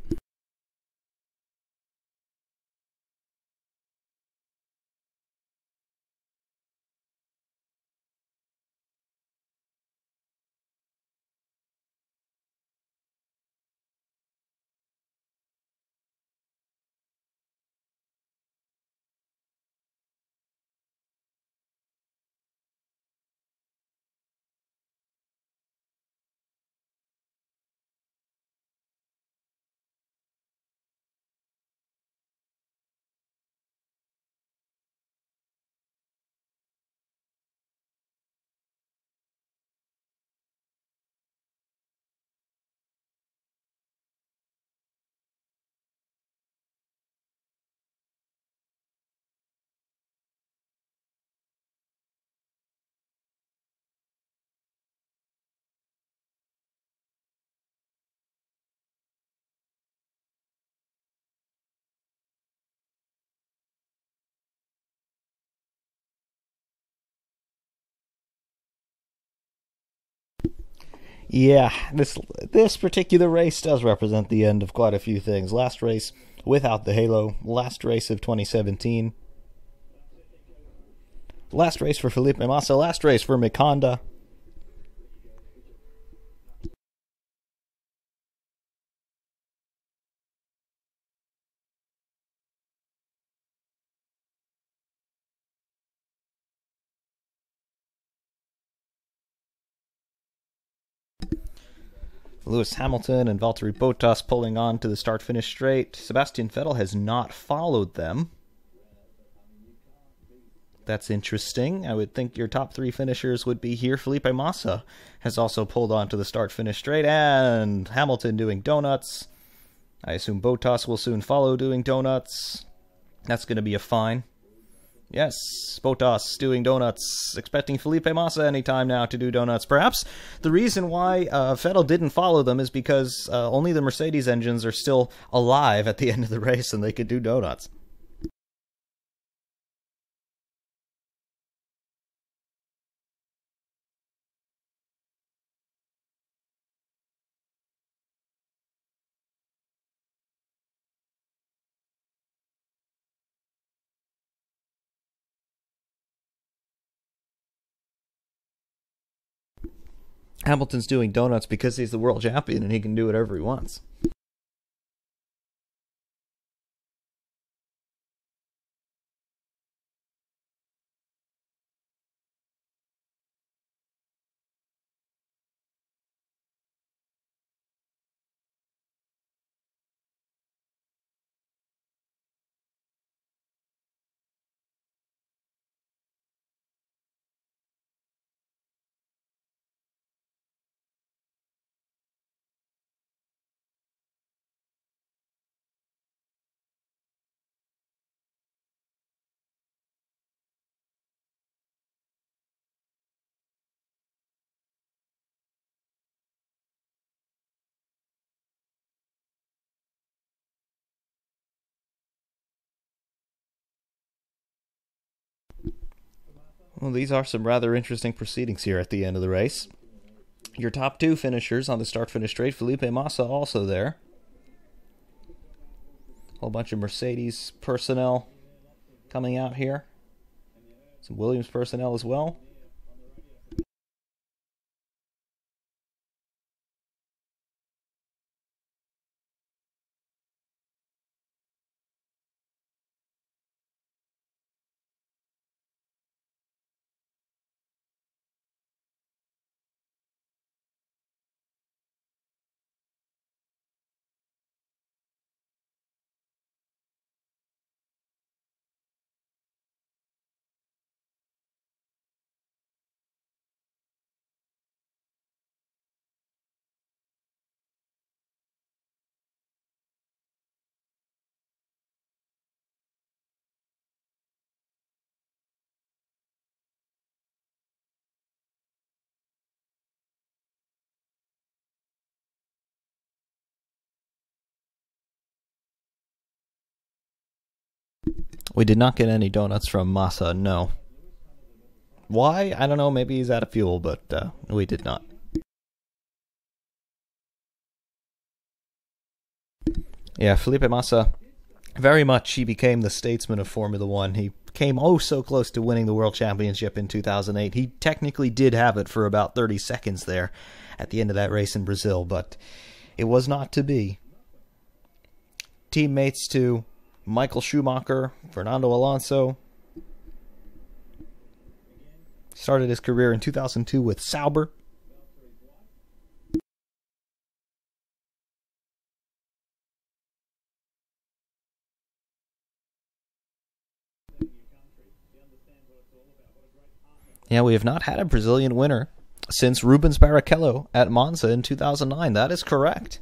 Yeah, this particular race does represent the end of quite a few things. Last race without the halo, last race of 2017, last race for Felipe Massa, last race for Mick Honda. Lewis Hamilton and Valtteri Bottas pulling on to the start-finish straight. Sebastian Vettel has not followed them. That's interesting. I would think your top three finishers would be here. Felipe Massa has also pulled on to the start-finish straight, and Hamilton doing donuts. I assume Bottas will soon follow doing donuts. That's going to be a fine. Yes, Bottas doing donuts, expecting Felipe Massa anytime now to do donuts. Perhaps the reason why Vettel didn't follow them is because only the Mercedes engines are still alive at the end of the race and they could do donuts. Hamilton's doing donuts because he's the world champion and he can do whatever he wants. Well, these are some rather interesting proceedings here at the end of the race. Your top two finishers on the start-finish straight, Felipe Massa also there. A whole bunch of Mercedes personnel coming out here. Some Williams personnel as well. We did not get any donuts from Massa, no. Why? I don't know, maybe he's out of fuel, but we did not. Yeah, Felipe Massa, very much he became the statesman of Formula One. He came oh so close to winning the World Championship in 2008. He technically did have it for about 30 seconds there at the end of that race in Brazil, but it was not to be. Teammates to Michael Schumacher, Fernando Alonso. Started his career in 2002 with Sauber. Yeah, we have not had a Brazilian winner since Rubens Barrichello at Monza in 2009. That is correct.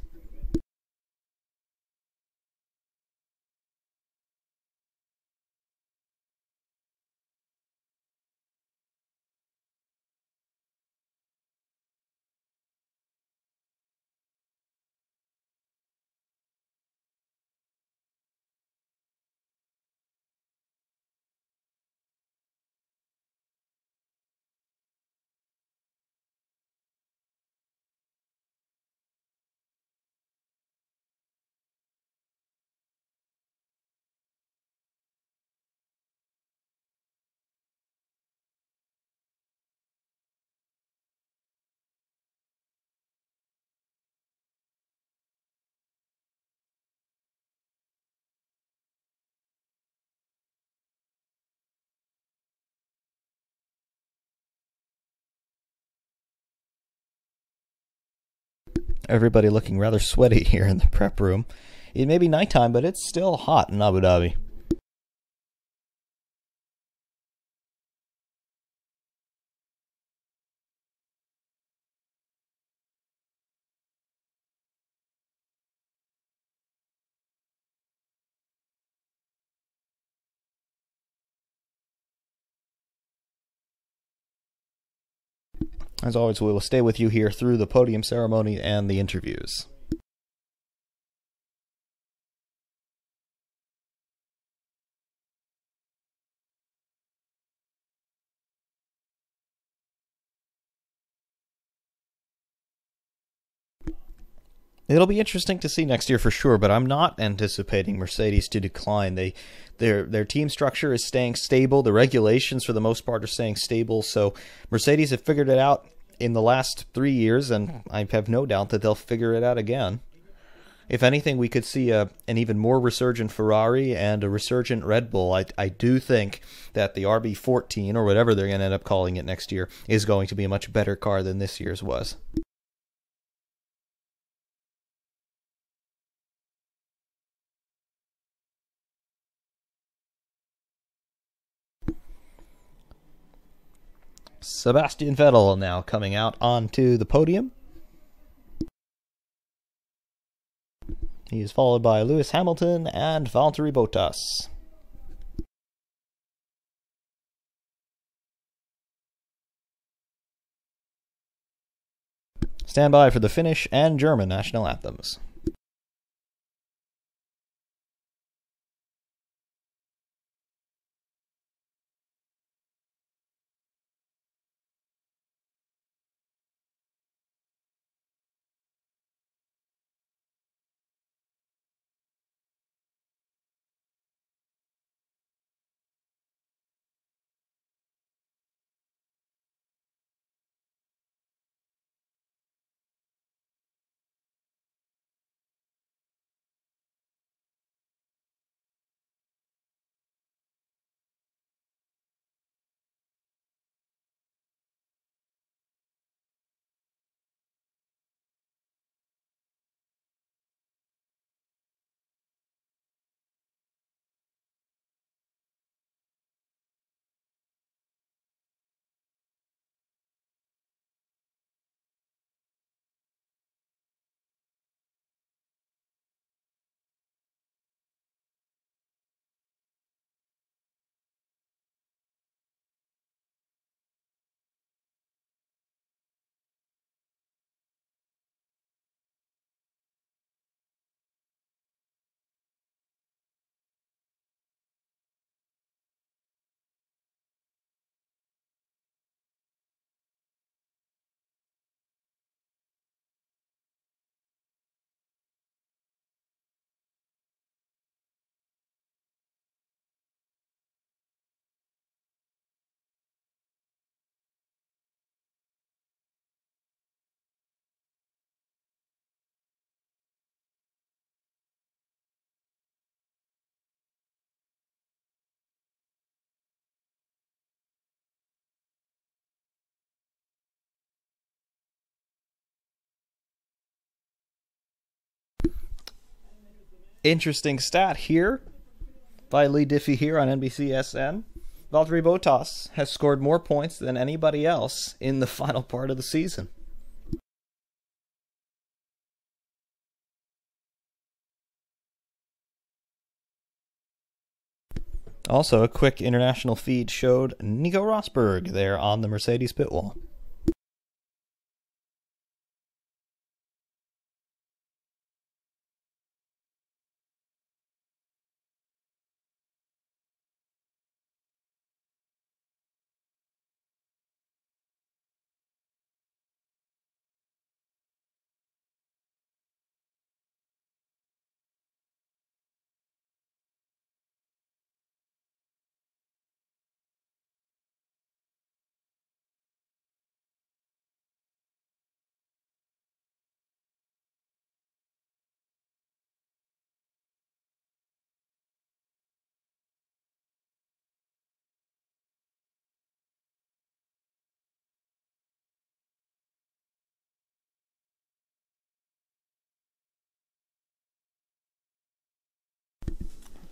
Everybody looking rather sweaty here in the prep room. It may be nighttime, but it's still hot in Abu Dhabi. As always, we will stay with you here through the podium ceremony and the interviews. It'll be interesting to see next year for sure, but I'm not anticipating Mercedes to decline. Their team structure is staying stable. The regulations, for the most part, are staying stable. So Mercedes have figured it out in the last 3 years, and I have no doubt that they'll figure it out again. If anything, we could see an even more resurgent Ferrari and a resurgent Red Bull. I do think that the RB14, or whatever they're going to end up calling it next year, is going to be a much better car than this year's was. Sebastian Vettel now coming out onto the podium. He is followed by Lewis Hamilton and Valtteri Bottas. Stand by for the Finnish and German national anthems. Interesting stat here by Lee Diffie here on NBCSN. Valtteri Bottas has scored more points than anybody else in the final part of the season. Also, a quick international feed showed Nico Rosberg there on the Mercedes pit wall.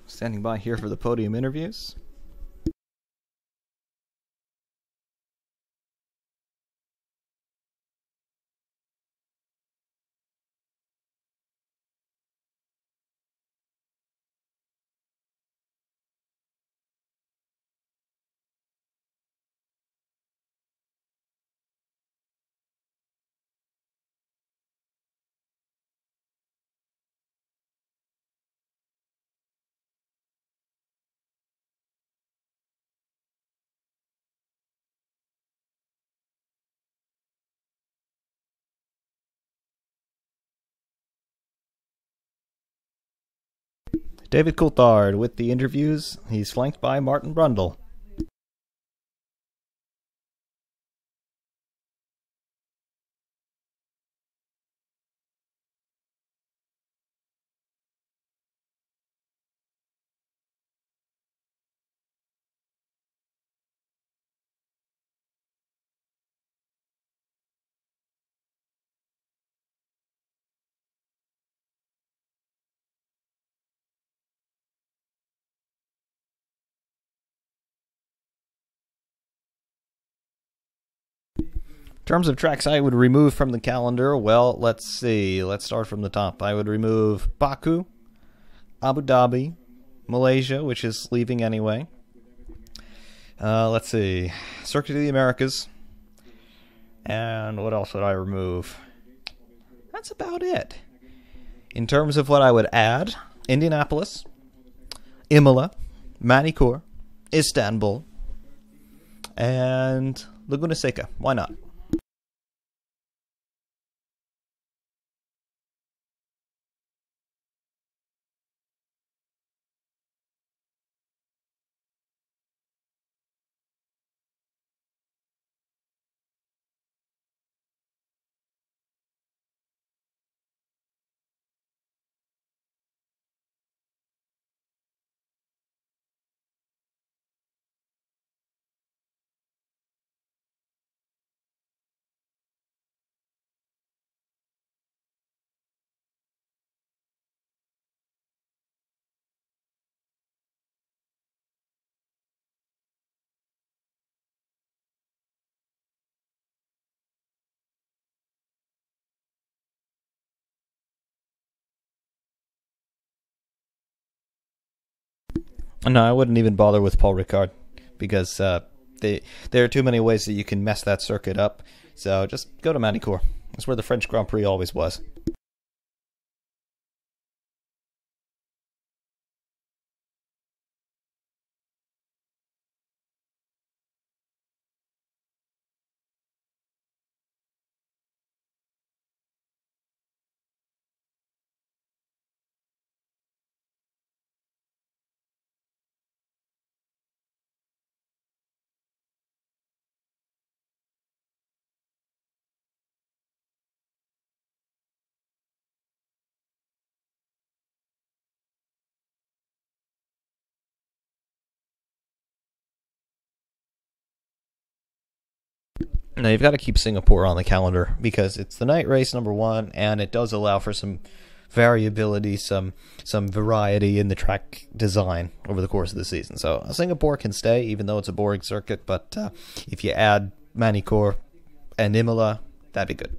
Standing by here for the podium interviews. David Coulthard with the interviews. He's flanked by Martin Brundle. In terms of tracks I would remove from the calendar, well, let's see. Let's start from the top. I would remove Baku, Abu Dhabi, Malaysia, which is leaving anyway. Let's see. Circuit of the Americas. And what else would I remove? That's about it. In terms of what I would add, Indianapolis, Imola, Manicourt, Istanbul, and Laguna Seca. Why not? No, I wouldn't even bother with Paul Ricard because there are too many ways that you can mess that circuit up. So just go to Manicourt. That's where the French Grand Prix always was. Now you've got to keep Singapore on the calendar because it's the night race number one, and it does allow for some variability, some variety in the track design over the course of the season. So Singapore can stay, even though it's a boring circuit, but if you add Manicourt and Imola, that'd be good.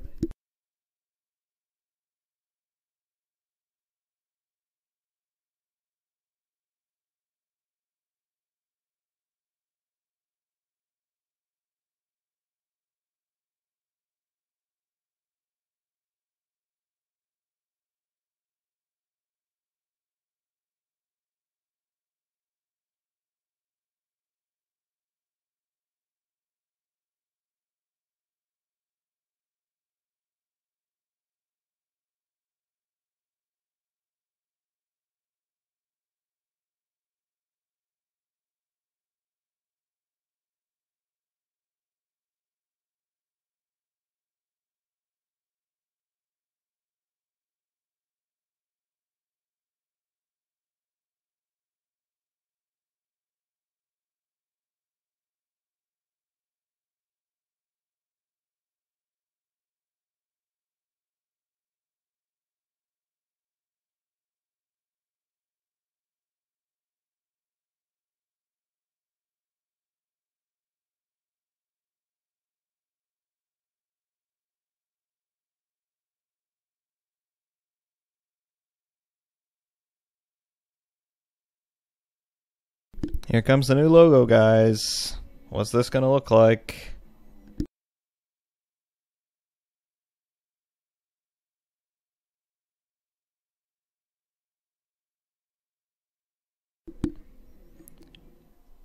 Here comes the new logo, guys. What's this going to look like?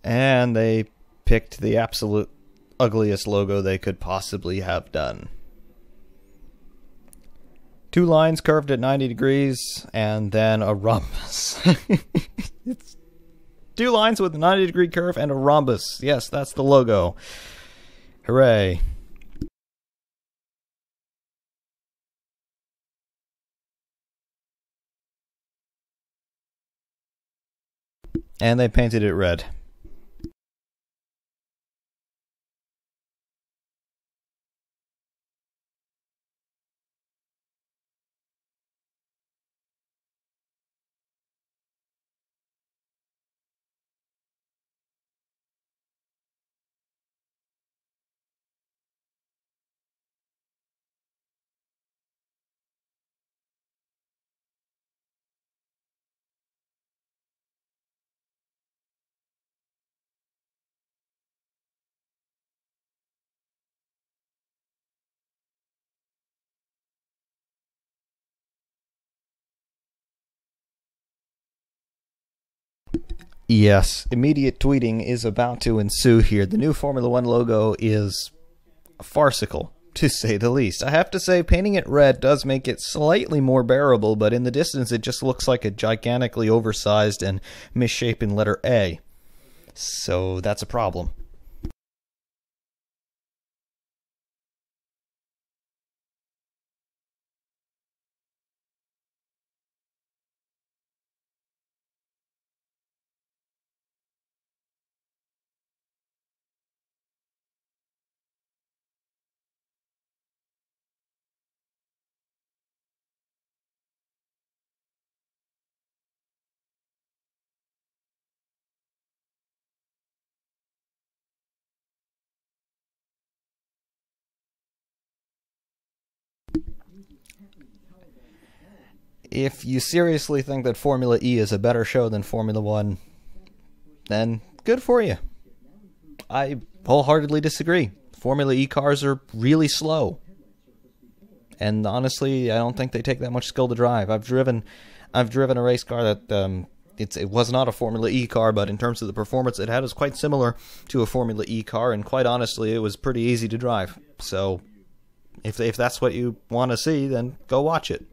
And they picked the absolute ugliest logo they could possibly have done. 2 lines curved at 90 degrees, and then a rhombus. It's 2 lines with a 90-degree curve and a rhombus. Yes, that's the logo. Hooray. And they painted it red. Yes, immediate tweeting is about to ensue here. The new Formula One logo is farcical, to say the least. I have to say, painting it red does make it slightly more bearable, but in the distance it just looks like a gigantically oversized and misshapen letter A. So that's a problem. If you seriously think that Formula E is a better show than Formula One, then good for you. I wholeheartely disagree. Formula E cars are really slow. And honestly, I don't think they take that much skill to drive. I've driven a race car that it was not a Formula E car, but in terms of the performance it had, is quite similar to a Formula E car, and quite honestly, it was pretty easy to drive. So if that's what you want to see, then go watch it.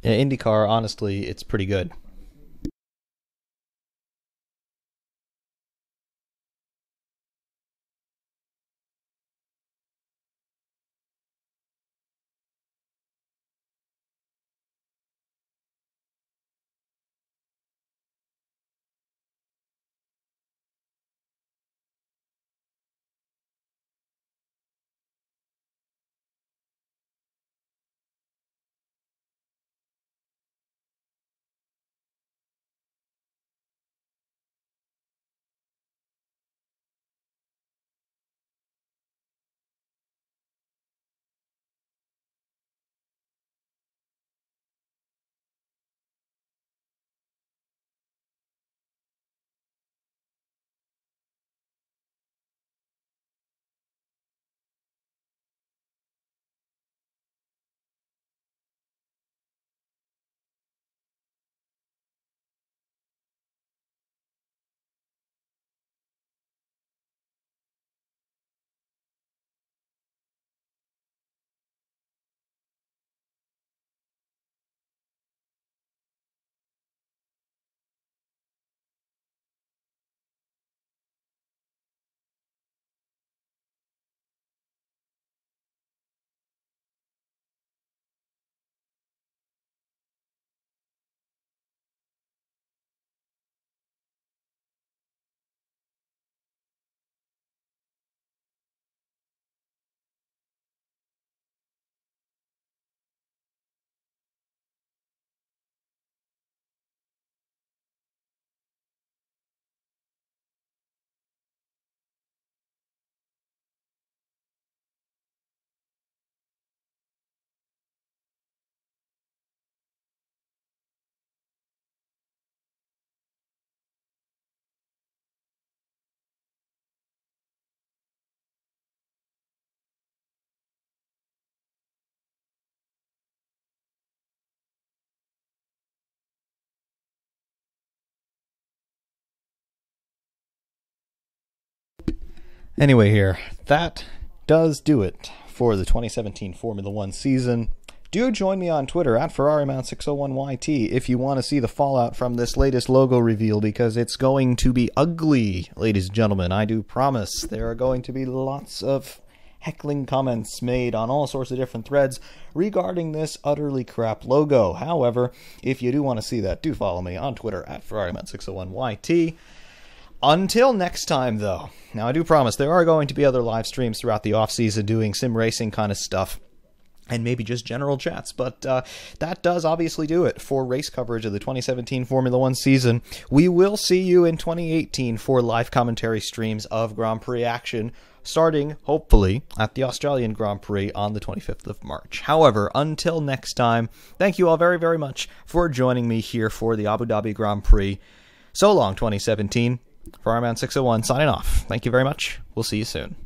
IndyCar, honestly, it's pretty good. Anyway here, that does do it for the 2017 Formula One season. Do join me on Twitter at Ferrariman601YT if you want to see the fallout from this latest logo reveal, because it's going to be ugly, ladies and gentlemen. I do promise there are going to be lots of heckling comments made on all sorts of different threads regarding this utterly crap logo. However, if you do want to see that, do follow me on Twitter at Ferrariman601YT. Until next time, though, now I do promise there are going to be other live streams throughout the off-season doing sim racing kind of stuff, and maybe just general chats, but that does obviously do it for race coverage of the 2017 Formula One season. We will see you in 2018 for live commentary streams of Grand Prix action, starting, hopefully, at the Australian Grand Prix on the 25th of March. However, until next time, thank you all very, very much for joining me here for the Abu Dhabi Grand Prix. So long, 2017. Ferrariman601 signing off. Thank you very much. We'll see you soon.